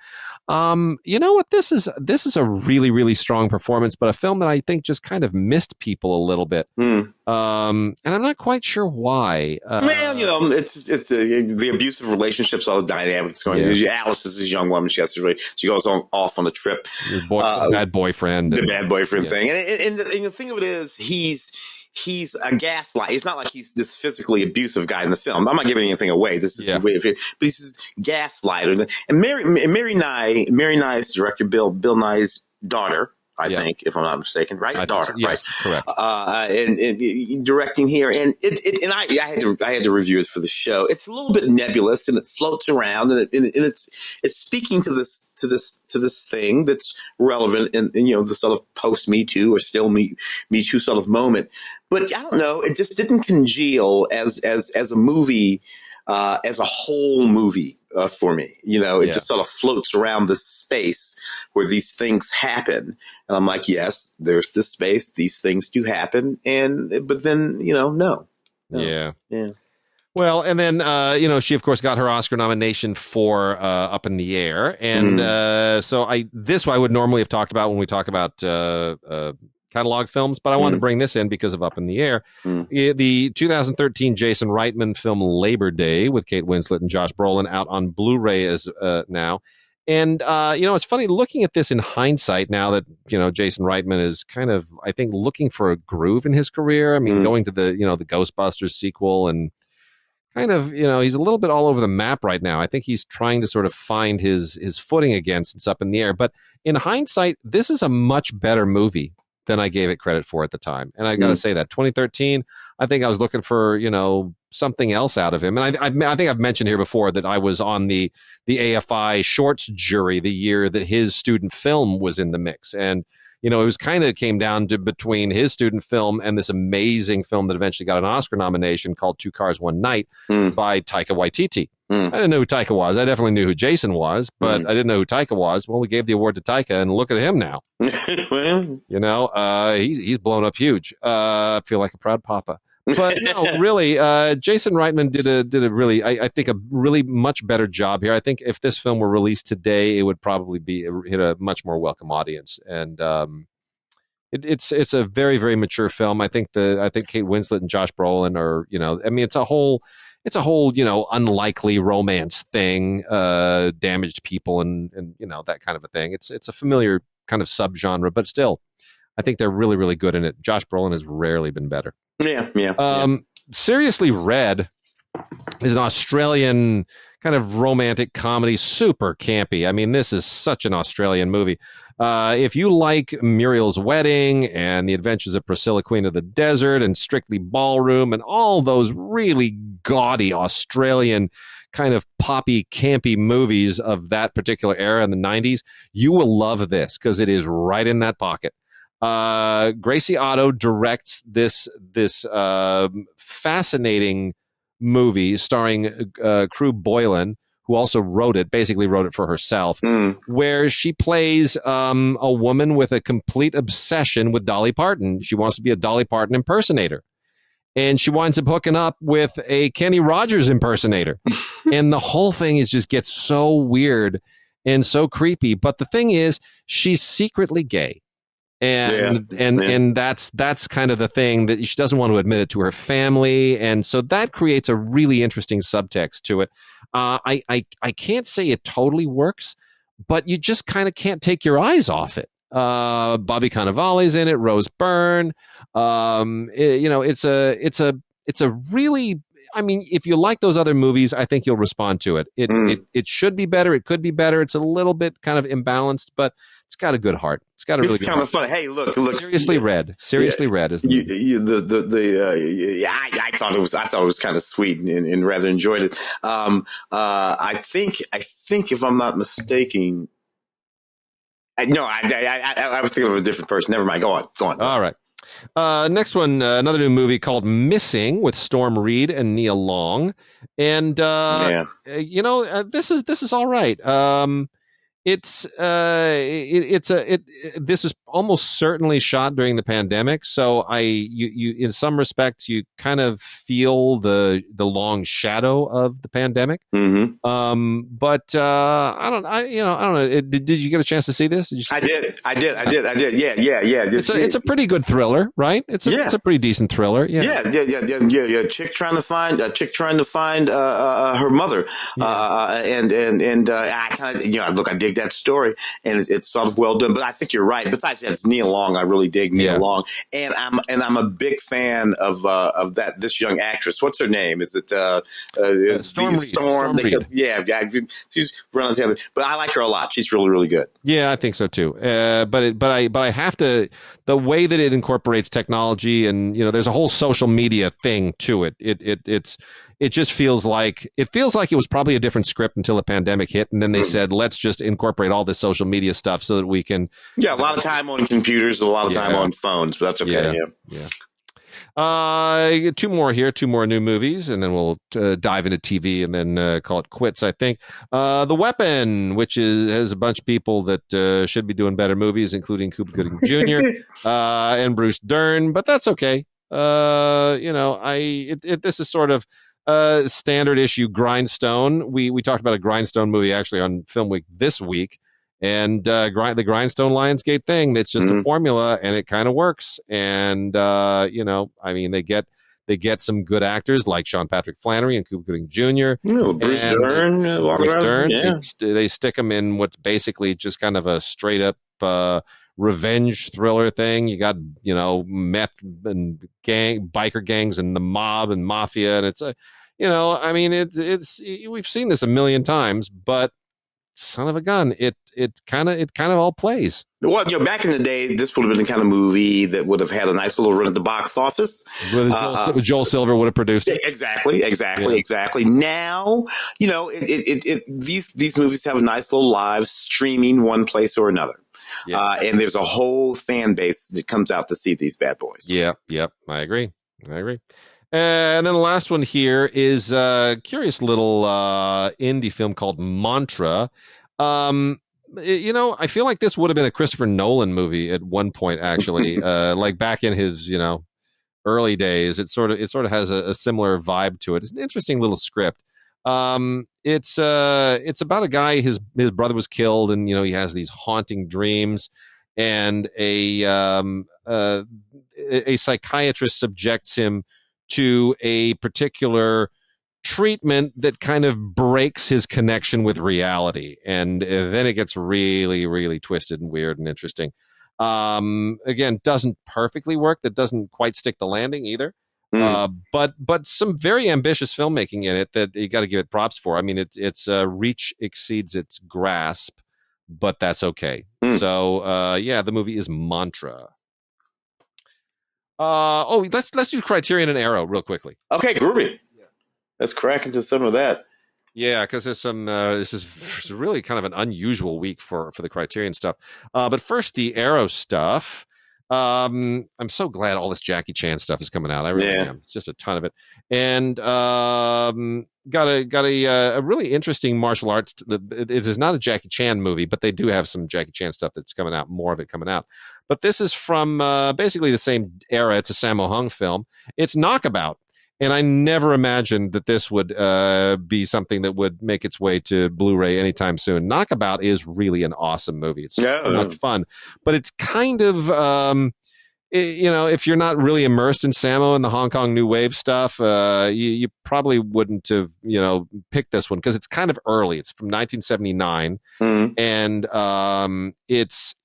you know what? This is a really, really strong performance, but a film that I think just kind of missed people a little bit. And I'm not quite sure why. Man, it's the abusive relationships, all the dynamics going. Yeah. Alice is this young woman. She goes off on a trip. Bad boyfriend. The bad boyfriend thing. And the thing of it is, he's a gaslight. It's not like he's this physically abusive guy in the film. I'm not giving anything away. This is the way of it. But he's this gaslighter. And Mary Nye's director, Bill Nye's daughter, I think, if I'm not mistaken, right? Daughter, yes, right? Correct. And directing here, and I had to review it for the show. It's a little bit nebulous, and it floats around, and it's speaking to this thing that's relevant in the sort of post Me Too or still Me Too sort of moment. But I don't know, it just didn't congeal as a movie. As a whole movie for me, it just sort of floats around this space where these things happen, and I'm like, yes, there's this space, these things do happen, but then no. Yeah. Well, and then she of course got her Oscar nomination for Up in the Air, and so this I would normally have talked about when we talk about catalog films, but I wanted to bring this in because of Up in the Air. The 2013 Jason Reitman film Labor Day with Kate Winslet and Josh Brolin out on Blu-ray as now. And it's funny looking at this in hindsight now that Jason Reitman is kind of, I think, looking for a groove in his career. I mean, going to the the Ghostbusters sequel and kind of he's a little bit all over the map right now. I think he's trying to sort of find his footing again since Up in the Air. But in hindsight, this is a much better movie than I gave it credit for at the time. And I got to say that 2013, I think I was looking for, something else out of him. And I think I've mentioned here before that I was on the AFI shorts jury the year that his student film was in the mix. And, it was kind of came down to between his student film and this amazing film that eventually got an Oscar nomination called Two Cars, One Night by Taika Waititi. I didn't know who Taika was. I definitely knew who Jason was, but I didn't know who Taika was. Well, we gave the award to Taika, and look at him now. He's blown up huge. I feel like a proud papa. But no, really, Jason Reitman did a really, I think, a really much better job here. I think if this film were released today, it would probably hit a much more welcome audience. And it's a very, very mature film. I think Kate Winslet and Josh Brolin are, it's a whole unlikely romance thing, damaged people and that kind of a thing. It's a familiar kind of subgenre, but still, I think they're really, really good in it. Josh Brolin has rarely been better. Yeah. Seriously Red is an Australian kind of romantic comedy, super campy. I mean, this is such an Australian movie. If you like Muriel's Wedding and The Adventures of Priscilla, Queen of the Desert, and Strictly Ballroom, and all those really gaudy Australian kind of poppy, campy movies of that particular era in the 90s, you will love this because it is right in that pocket. Gracie Otto directs this fascinating movie starring Crew Boylan, who also basically wrote it for herself, where she plays a woman with a complete obsession with Dolly Parton. She wants to be a Dolly Parton impersonator. And she winds up hooking up with a Kenny Rogers impersonator. And the whole thing just gets so weird and so creepy. But the thing is, she's secretly gay. And that's kind of the thing that she doesn't want to admit it to her family. And so that creates a really interesting subtext to it. I can't say it totally works, but you just kind of can't take your eyes off it. Bobby Cannavale's in it, Rose Byrne. It's a really, I mean, if you like those other movies, I think you'll respond to it. It should be better. It could be better. It's a little bit kind of imbalanced, but it's got a good heart. It's got a really It's good kind heart. of funny. Hey, look. Seriously Red. Seriously Red is the I thought it was kind of sweet and rather enjoyed it. I think if I'm not mistaken, I was thinking of a different person. Never mind. Go on. All right. Next one, another new movie called Missing with Storm Reed and Nia Long, and this is all right. This is almost certainly shot during the pandemic, so you in some respects you kind of feel the long shadow of the pandemic. Mm-hmm. But I don't know. Did you get a chance to see this? I did. Yeah. It's a pretty good thriller, right? It's a pretty decent thriller. Yeah. Chick trying to find her mother, and I kind of look, I dig that story, and it's sort of well done. But I think you're right. Besides that, it's Nia Long. I really dig Nia Long, and I'm a big fan of this young actress. What's her name? Is it Storm? She's running together. But I like her a lot. She's really, really good. Yeah, I think so too. But I have to, the way that it incorporates technology, and there's a whole social media thing to it. It just feels like it was probably a different script until the pandemic hit, and then they said, let's just incorporate all this social media stuff so that we can. Yeah, a lot of time on computers, a lot of time on phones, but that's okay. Yeah. Two more new movies, and then we'll dive into TV and then call it quits, I think. The Weapon, which has a bunch of people that should be doing better movies, including Cuba Gooding Jr. And Bruce Dern, but that's okay. This is sort of standard issue grindstone. We talked about a grindstone movie actually on Film Week this week. And the Grindstone Lionsgate thing, that's just a formula, and it kind of works. And they get some good actors like Sean Patrick Flannery and Cuba Gooding Jr. Bruce Dern. They stick them in what's basically just kind of a straight up revenge thriller thing. You got meth and biker gangs and the mob and mafia, and it's we've seen this a million times, but son of a gun, it kind of all plays. Well, back in the day, this would have been the kind of movie that would have had a nice little run at the box office. Joel Silver would have produced it. Exactly. Now, these movies have a nice little live streaming one place or another. Yeah. And there's a whole fan base that comes out to see these bad boys. Yeah. Yep. I agree. And then the last one here is a curious little indie film called Mantra. I feel like this would have been a Christopher Nolan movie at one point, actually, like back in his, early days. It sort of has a similar vibe to it. It's an interesting little script. It's about a guy, his brother was killed, and he has these haunting dreams, and a psychiatrist subjects him to a particular treatment that kind of breaks his connection with reality. And then it gets really, really twisted and weird and interesting. Again, doesn't perfectly work. That doesn't quite stick the landing either. But some very ambitious filmmaking in it that you got to give it props for. I mean, its reach exceeds its grasp, but that's okay. So, the movie is Mantra. Let's do Criterion and Arrow real quickly. Okay, groovy. Yeah. Let's crack into some of that. Yeah, because there's some. This is really kind of an unusual week for the Criterion stuff. But first, the Arrow stuff. I'm so glad all this Jackie Chan stuff is coming out. I really am. It's just a ton of it, and got a really interesting martial arts. It is not a Jackie Chan movie, but they do have some Jackie Chan stuff that's coming out. More of it coming out. But this is from basically the same era. It's a Sammo Hung film. It's Knockabout. And I never imagined that this would be something that would make its way to Blu-ray anytime soon. Knockabout is really an awesome movie. It's so much fun. But it's kind of, if you're not really immersed in Sammo and the Hong Kong New Wave stuff, you probably wouldn't have, picked this one because it's kind of early. It's from 1979. And it's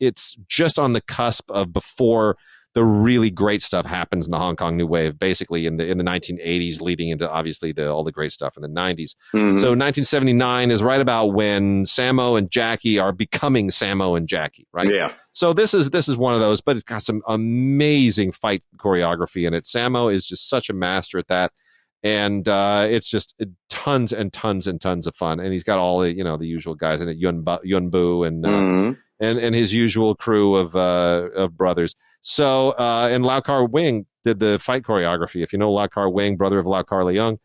just on the cusp of before the really great stuff happens in the Hong Kong New Wave, basically in the 1980s, leading into obviously all the great stuff in the 90s. So 1979 is right about when Sammo and Jackie are becoming Sammo and Jackie, right? Yeah. So this is one of those, but it's got some amazing fight choreography in it. Sammo is just such a master at that. And it's just tons and tons and tons of fun. And he's got all the, the usual guys in it, Yun Bu and his usual crew of brothers. So, and Lau Kar Wing did the fight choreography. If you know Lau Kar Wing, brother of Lau Kar Leung,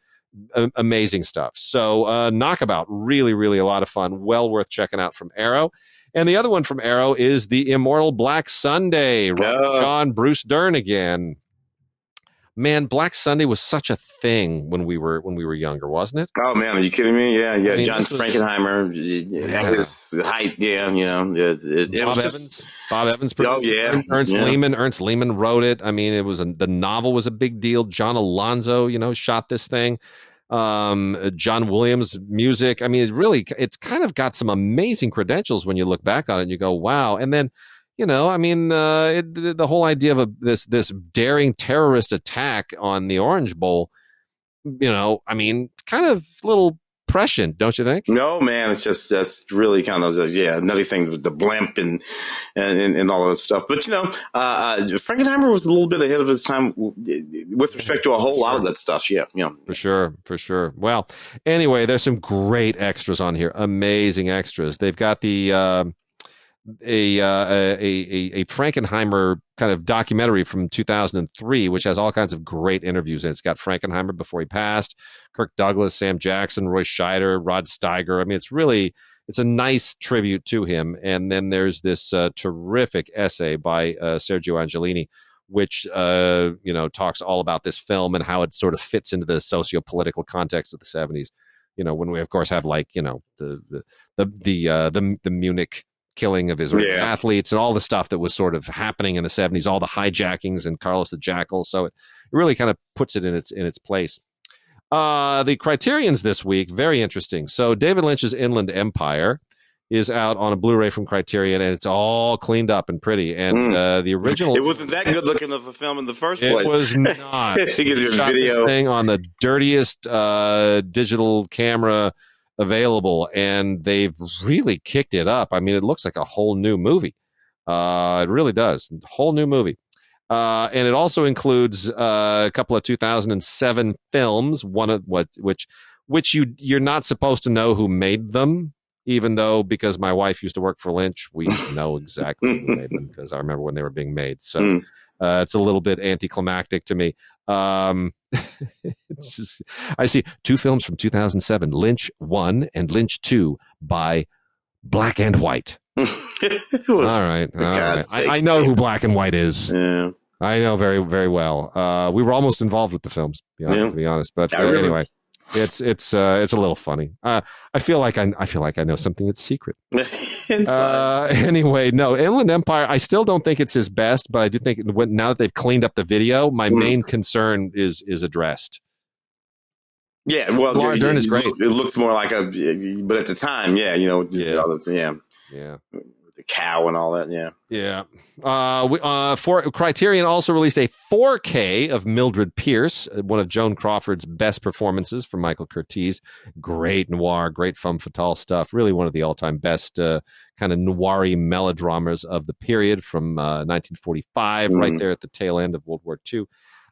amazing stuff. So, Knockabout, really, really a lot of fun. Well worth checking out from Arrow. And the other one from Arrow is The Immortal Black Sunday. Robert Shaw and Bruce Dern again. Man, Black Sunday was such a thing when we were younger, wasn't it? Oh man, are you kidding me? Yeah. I mean, John Frankenheimer at his height. Yeah, Bob Evans. Oh yeah, Ernst Lehman. Ernst Lehman wrote it. I mean, the novel was a big deal. John Alonzo, shot this thing. John Williams music. I mean, it's kind of got some amazing credentials when you look back on it and you go, wow. And then, the whole idea of this daring terrorist attack on the Orange Bowl, kind of little prescient, don't you think? No, man, it's just that's really kind of nutty thing with the blimp and all of that stuff. But Frankenheimer was a little bit ahead of his time with respect to a whole lot of that stuff. Yeah, for sure. Well, anyway, there's some great extras on here, amazing extras. They've got the a Frankenheimer kind of documentary from 2003, which has all kinds of great interviews, and it's got Frankenheimer before he passed, Kirk Douglas, Sam Jackson, Roy Scheider, Rod Steiger. I mean, it's a nice tribute to him. And then there's this terrific essay by Sergio Angelini, which talks all about this film and how it sort of fits into the socio-political context of the 70s. When we of course have the Munich killing of Israeli athletes and all the stuff that was sort of happening in the 70s, all the hijackings and Carlos the Jackal. So it really kind of puts it in its place. The Criterions this week, very interesting. So David Lynch's Inland Empire is out on a Blu-ray from Criterion, and it's all cleaned up and pretty. And the original, it wasn't that good looking of a film in the first place. It was not. They shot this thing on the dirtiest digital camera available, and they've really kicked it up. I mean, it looks like a whole new movie. It really does. Whole new movie. And it also includes a couple of 2007 films, one of which you're not supposed to know who made them, even though, because my wife used to work for Lynch, we know exactly who made them because I remember when they were being made. So it's a little bit anticlimactic to me. It's just, I see two films from 2007, Lynch 1 and Lynch 2 by Black and White. All right. I know who Black and White is. Yeah. I know very, very well. We were almost involved with the films, to be honest. But anyway, it's a little funny. I feel like I know something that's secret. Anyway, no, Inland Empire, I still don't think it's his best, but I do think now that they've cleaned up the video, my main concern is addressed. Yeah, well, Laura Dern is great. It looks more like but at the time, the cow and all that, yeah. For Criterion also released a 4K of Mildred Pierce, one of Joan Crawford's best performances from Michael Curtiz. Great noir, great femme fatale stuff. Really one of the all-time best kind of noir-y melodramas of the period from 1945, right there at the tail end of World War II.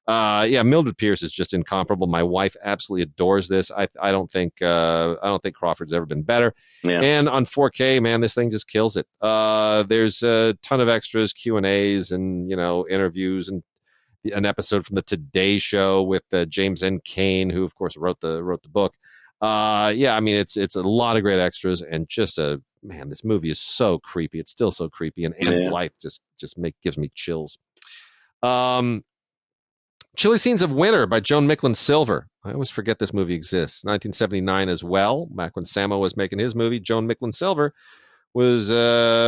Mildred Pierce is just incomparable. My wife absolutely adores this. I don't think Crawford's ever been better. Yeah. And on 4K, man, this thing just kills it. There's a ton of extras, Q&As, and interviews, and an episode from the Today Show with James N. Cain, who of course wrote the book. I mean, it's a lot of great extras, and just this movie is so creepy. It's still so creepy, and Anne Blythe just gives me chills. Chilly Scenes of Winter by Joan Micklin Silver. I always forget this movie exists. 1979 as well. Back when Sammo was making his movie, Joan Micklin Silver was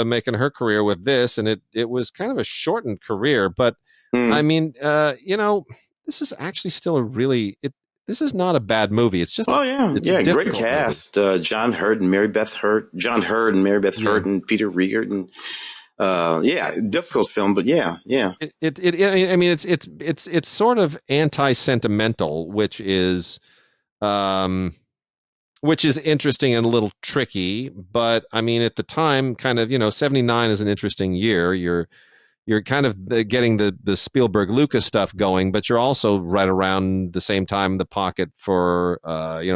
making her career with this, and it was kind of a shortened career. But I mean, this is actually still this is not a bad movie. It's just great cast. John Hurd and Mary Beth Hurt, and Peter Riegert, and Yeah, difficult film, but yeah. I mean, it's sort of anti-sentimental, which is interesting and a little tricky. But I mean, at the time, kind of, 79 is an interesting year. You're kind of getting the Spielberg Lucas stuff going, but you're also right around the same time in the pocket for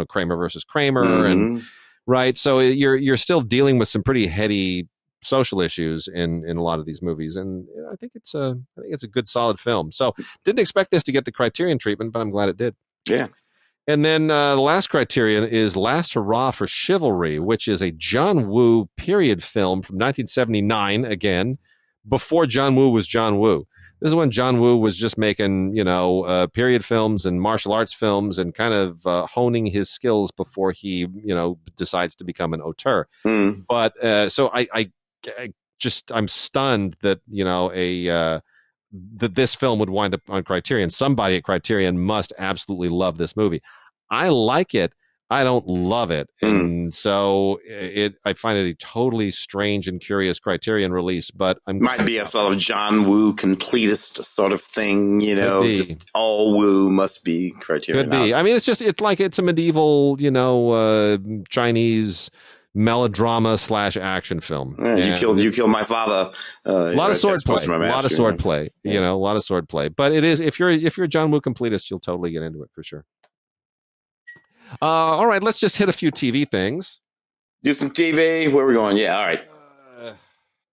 Kramer versus Kramer, and right. So you're still dealing with some pretty heady social issues in a lot of these movies, and I think it's a good solid film. So didn't expect this to get the Criterion treatment, but I'm glad it did. Yeah. And then the last Criterion is Last Hurrah for Chivalry, which is a John Woo period film from 1979, again, before John Woo was John Woo. This is when John Woo was just making, period films and martial arts films and kind of honing his skills before he, decides to become an auteur. But so I'm stunned that, that this film would wind up on Criterion. Somebody at Criterion must absolutely love this movie. I like it. I don't love it. And so I find it a totally strange and curious Criterion release, but might be a sort of John Woo completist sort of thing, just all Woo must be Criterion. Could be. I mean, it's a medieval, Chinese melodrama / action film. Yeah, you kill my father. A lot of swordplay. A lot of swordplay. Yeah. A lot of swordplay. But it is, if you're a John Woo completist, you'll totally get into it for sure. All right, let's just hit a few TV things. Do some TV. Where are we going? Yeah, all right.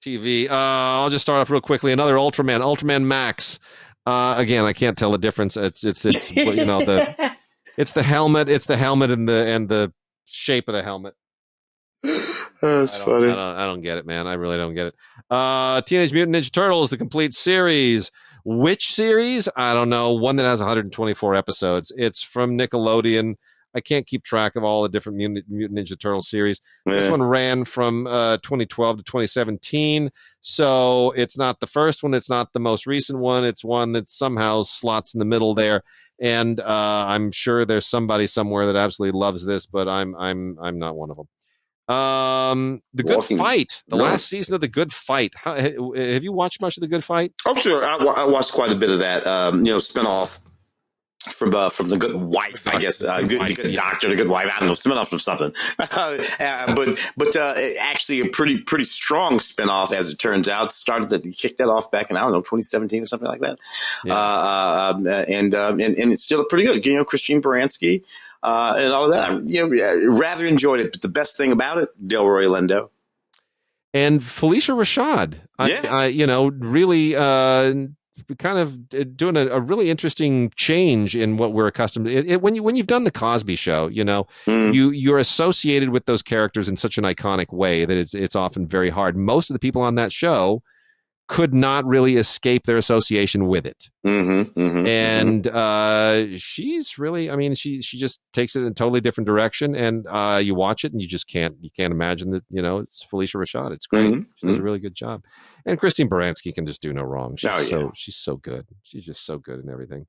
TV. I'll just start off real quickly. Another Ultraman Max. Again, I can't tell the difference. It's it's the helmet. It's the helmet and the shape of the helmet. That's funny. I don't get it, man. I really don't get it. Teenage Mutant Ninja Turtles, the complete series. Which series? I don't know. One that has 124 episodes. It's from Nickelodeon. I can't keep track of all the different Mutant Ninja Turtle series. Yeah. This one ran from 2012 to 2017. So it's not the first one. It's not the most recent one. It's one that somehow slots in the middle there. And I'm sure there's somebody somewhere that absolutely loves this, but I'm not one of them. The Good Fight, last season of The Good Fight. Have you watched much of The Good Fight? Oh, sure. I watched quite a bit of that. Spinoff from The Good Wife, I guess. The Good Doctor, The Good Wife. I don't know, spinoff from something. but actually a pretty strong spinoff, as it turns out. Kicked that off back in 2017 or something like that. Yeah. And it's still pretty good. Christine Baranski. And all of that, rather enjoyed it. But the best thing about it, Delroy Lindo. And Felicia Rashad. Really kind of doing a really interesting change in what we're accustomed to. When you've done the Cosby Show, you're associated with those characters in such an iconic way that it's often very hard. Most of the people on that show could not really escape their association with it. She's really, she just takes it in a totally different direction, and you watch it and you can't imagine that, it's Felicia Rashad. It's great. She does a really good job. And Christine Baranski can just do no wrong. She's so good. She's just so good in everything.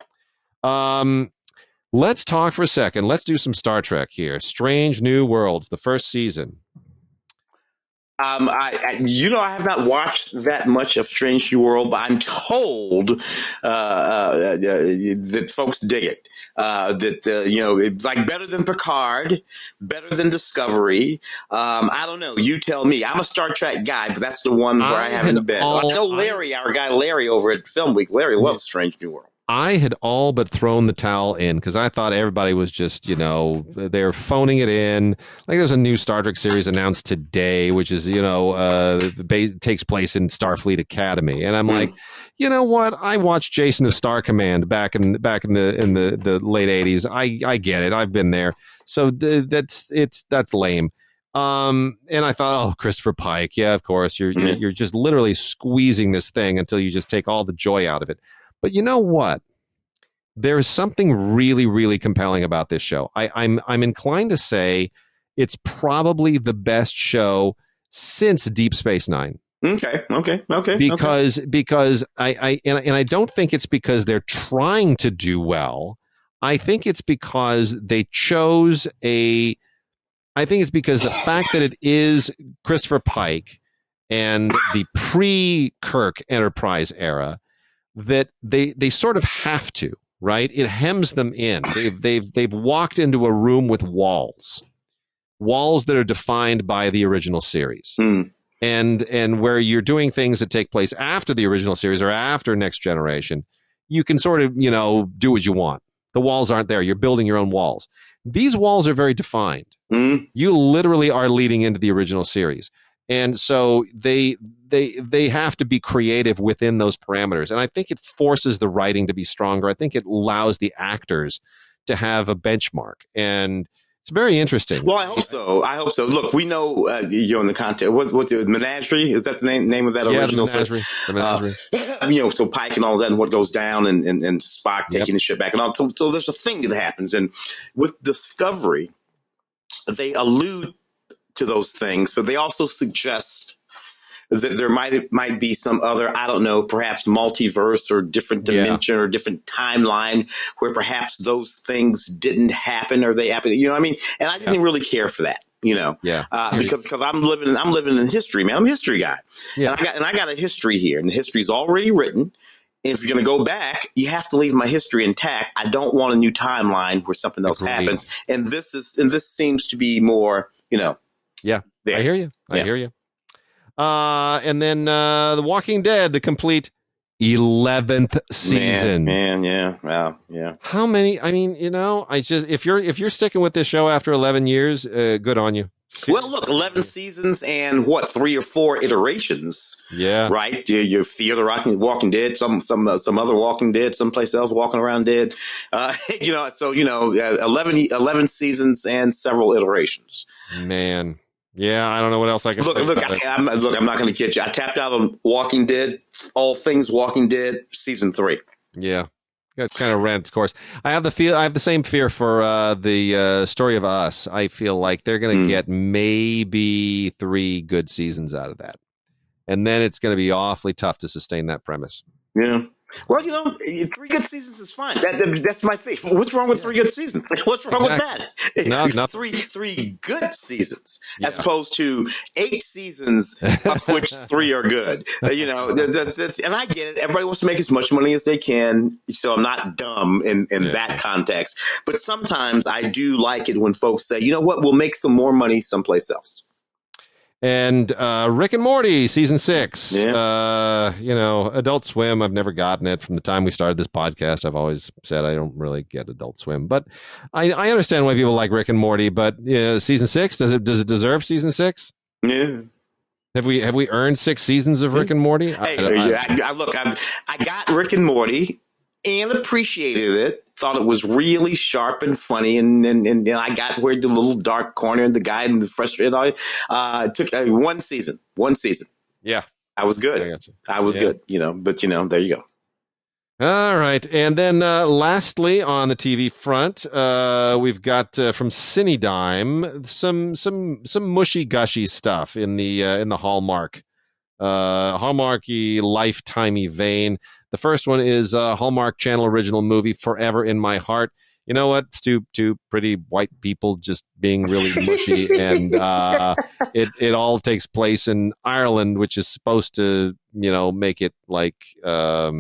Let's talk for a second. Let's do some Star Trek here. Strange New Worlds, the first season. I have not watched that much of Strange New World, but I'm told that folks dig it. It's like better than Picard, better than Discovery. I don't know. You tell me. I'm a Star Trek guy, but that's the one where I haven't been. I know Larry, our guy Larry over at Film Week. Larry loves Strange New World. I had all but thrown the towel in because I thought everybody was just, they're phoning it in. Like there's a new Star Trek series announced today, which is, takes place in Starfleet Academy. And I'm like, you know what? I watched Jason of Star Command back in the late 80s. I get it. I've been there. So that's lame. And I thought, oh, Christopher Pike. Yeah, of course. You're just literally squeezing this thing until you just take all the joy out of it. But you know what? There is something really, really compelling about this show. I'm inclined to say it's probably the best show since Deep Space Nine. Okay. Because I don't think it's because they're trying to do well. I think it's because they chose I think it's because the fact that it is Christopher Pike and the pre-Kirk Enterprise era, that they sort of have to, right? It hems them in. They've walked into a room with walls that are defined by the original series. And where you're doing things that take place after the original series or after Next Generation, you can sort of, do what you want. The walls aren't there. You're building your own walls. These walls are very defined. You literally are leading into the original series. And so they have to be creative within those parameters. And I think it forces the writing to be stronger. I think it allows the actors to have a benchmark. And it's very interesting. Well, I hope so. Look, we know you're in the content. What's the Menagerie? Is that the name of that original? The Menagerie. So Pike and all that, and what goes down, and Spock taking the ship back, and all. So there's a thing that happens, and with Discovery, they allude to those things, but they also suggest that there might be some other, I don't know, perhaps multiverse or different dimension or different timeline where perhaps those things didn't happen or they happened. You know what I mean? And I didn't really care for that, because I'm living in history, man. I'm a history guy, and I got a history here, and the history's already written. And if you're going to go back, you have to leave my history intact. I don't want a new timeline where something else happens. And this seems to be more, Yeah, there. I hear you. I hear you. And then The Walking Dead, the complete 11th season. Man, yeah. Wow, yeah. How many? I mean, if you're sticking with this show after 11 years, good on you. Well, look, 11 seasons and 3 or 4 iterations. Yeah. Right? You Fear the Walking Dead, some other Walking Dead, someplace else walking around dead. 11 seasons and several iterations. Man. Yeah, I don't know what else I can look. I'm not going to kid you. I tapped out on Walking Dead, all things Walking Dead, season 3. Yeah, it's kind of ran its course. I have the same fear for the Story of Us. I feel like they're going to get maybe 3 good seasons out of that, and then it's going to be awfully tough to sustain that premise. Yeah. Well, 3 good seasons is fine. That's my thing. What's wrong with 3 good seasons? What's wrong with that? No, three good seasons as opposed to 8 seasons, of which 3 are good. That's and I get it. Everybody wants to make as much money as they can, so I'm not dumb in that context. But sometimes I do like it when folks say, you know what, we'll make some more money someplace else. And Rick and Morty, season 6. Yeah. Adult Swim, I've never gotten it from the time we started this podcast. I've always said I don't really get Adult Swim. But I understand why people like Rick and Morty. But season 6, does it deserve season 6? Yeah. Have we earned 6 seasons of Rick and Morty? Hey, I got Rick and Morty and appreciated it. Thought it was really sharp and funny, and I got where the little dark corner and the guy and the frustrated. It took 1 season. Yeah, I was good. I was good. But there you go. All right, and then lastly on the TV front, we've got from Cinedime some mushy gushy stuff in the Hallmarky lifetimey vein. The first one is Hallmark Channel original movie Forever in My Heart. You know what? It's two pretty white people just being really mushy, and it all takes place in Ireland, which is supposed to make it like I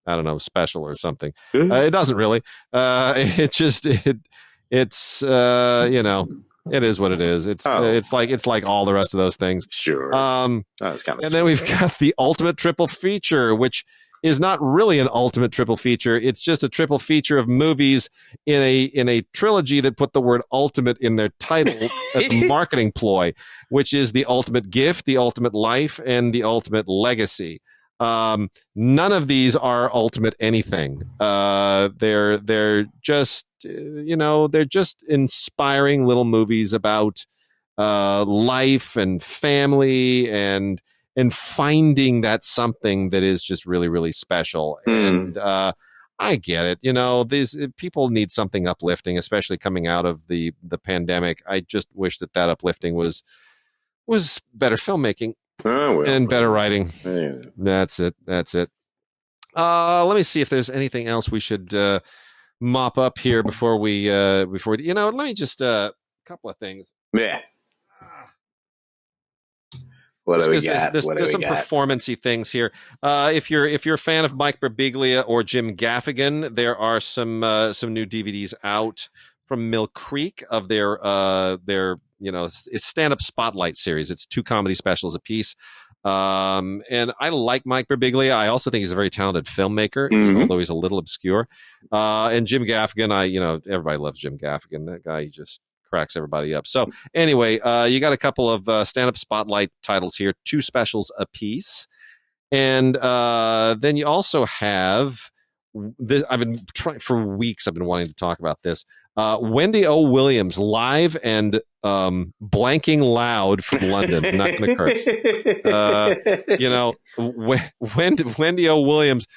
don't know, special or something. It doesn't really. It's it is what it is. It's like all the rest of those things. Sure. That's kind of. And then we've got the ultimate triple feature, which is not really an ultimate triple feature. It's just a triple feature of movies in a trilogy that put the word ultimate in their title as a marketing ploy, which is The Ultimate Gift, The Ultimate Life, and The Ultimate Legacy. None of these are ultimate anything. They're just they're just inspiring little movies about life and family and finding that something that is just really, really special. And I get it. These people need something uplifting, especially coming out of the pandemic. I just wish that uplifting was better filmmaking and better writing. Yeah. That's it. Let me see if there's anything else we should mop up here before we let me just a couple of things. Yeah. What do we got? There's some performance-y things here. If you're a fan of Mike Birbiglia or Jim Gaffigan, there are some new DVDs out from Mill Creek of their stand-up spotlight series. It's 2 comedy specials apiece. And I like Mike Birbiglia. I also think he's a very talented filmmaker, although he's a little obscure. And Jim Gaffigan, everybody loves Jim Gaffigan. That guy, he just cracks everybody up. So anyway, you got a couple of stand-up spotlight titles here, 2 specials apiece. And then you also have this. I've been trying for weeks. I've been wanting to talk about this. Wendy O. Williams live and blanking loud from London. I'm not going to curse. Wendy O. Williams.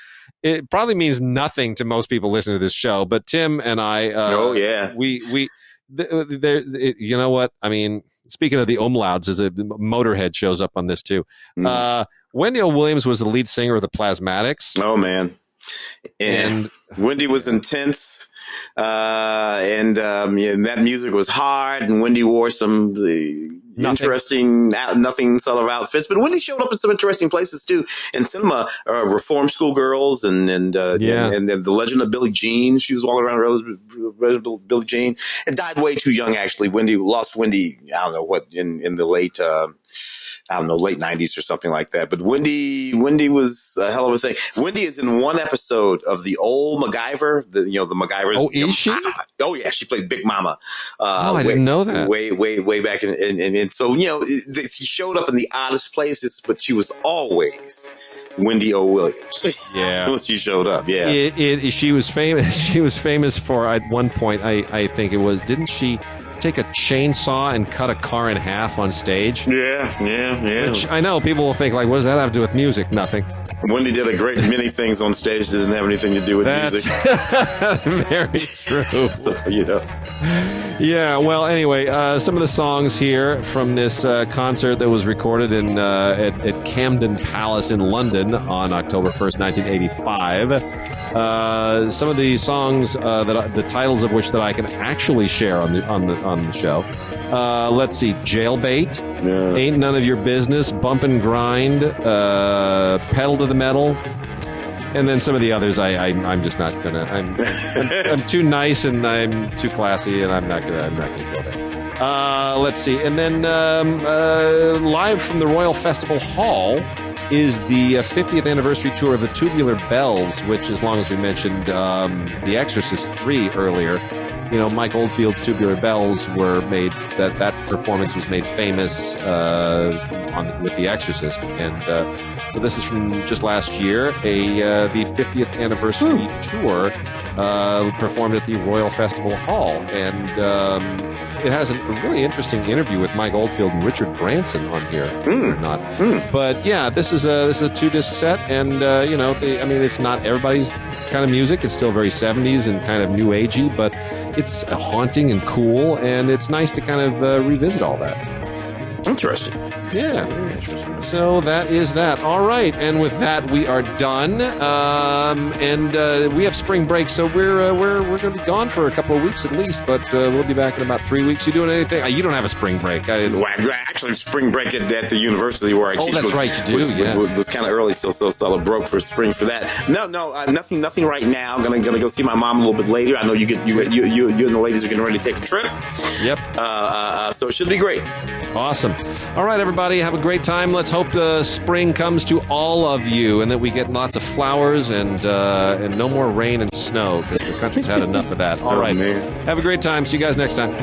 It probably means nothing to most people listening to this show, but Tim and I. You know what? I mean, speaking of the umlauts, as a Motorhead shows up on this too. Wendy O. Williams was the lead singer of the Plasmatics. Oh man. And Wendy was intense, and that music was hard, and Wendy wore some interesting, nothing sort of outfits. But Wendy showed up in some interesting places too in cinema. Reform School Girls and the Legend of Billie Jean. She was all around Billie Jean, and died way too young. Actually, lost Wendy. I don't know what in the late. Late 90s or something like that. But Wendy was a hell of a thing. Wendy is in one episode of the old MacGyver, the MacGyver. Oh, is she? Oh, yeah. She played Big Mama. I didn't know that. Way back. And so, she showed up in the oddest places, but she was always Wendy O. Williams. Yeah. Once she showed up. Yeah. She was famous. She was famous for, at one point, I think it was, didn't she take a chainsaw and cut a car in half on stage? Yeah. Which I know people will think, like, what does that have to do with music? Nothing. Wendy did a great many things on stage that didn't have anything to do with music. Very true. So, Yeah, well, anyway, some of the songs here from this concert that was recorded at Camden Palace in London on October 1st, 1985. Some of the songs, the titles of which that I can actually share on the show. Let's see, Jailbait, Ain't None of Your Business, Bump and Grind, Pedal to the Metal, and then some of the others I'm just not gonna. I'm too nice and I'm too classy, and I'm not gonna go there. Let's see, and then live from the Royal Festival Hall is the 50th anniversary tour of the Tubular Bells, which, as long as we mentioned The Exorcist 3 earlier, Mike Oldfield's Tubular Bells were made, that performance was made famous with The Exorcist. And so this is from just last year, the 50th anniversary tour performed at the Royal Festival Hall. And it has a really interesting interview with Mike Oldfield and Richard Branson on here, or not. But yeah, this is a 2-disc set, and it's not everybody's kind of music. It's still very 70s and kind of new agey, but it's haunting and cool, and it's nice to kind of revisit all that. Interesting. Yeah. So that is that. All right. And with that, we are done. And we have spring break, so we're going to be gone for a couple of weeks at least, but we'll be back in about 3 weeks. You doing anything? You don't have a spring break. Actually, spring break at the university where I teach. That's right, you do. Was kind of early, so I broke for spring for that. No, nothing right now. Gonna go see my mom a little bit later. I know you and the ladies are getting ready to take a trip. Yep. So it should be great. Awesome. All right, everybody, have a great time. Let's hope the spring comes to all of you, and that we get lots of flowers and no more rain and snow, because the country's had enough of that. All right, man. Have a great time. See you guys next time.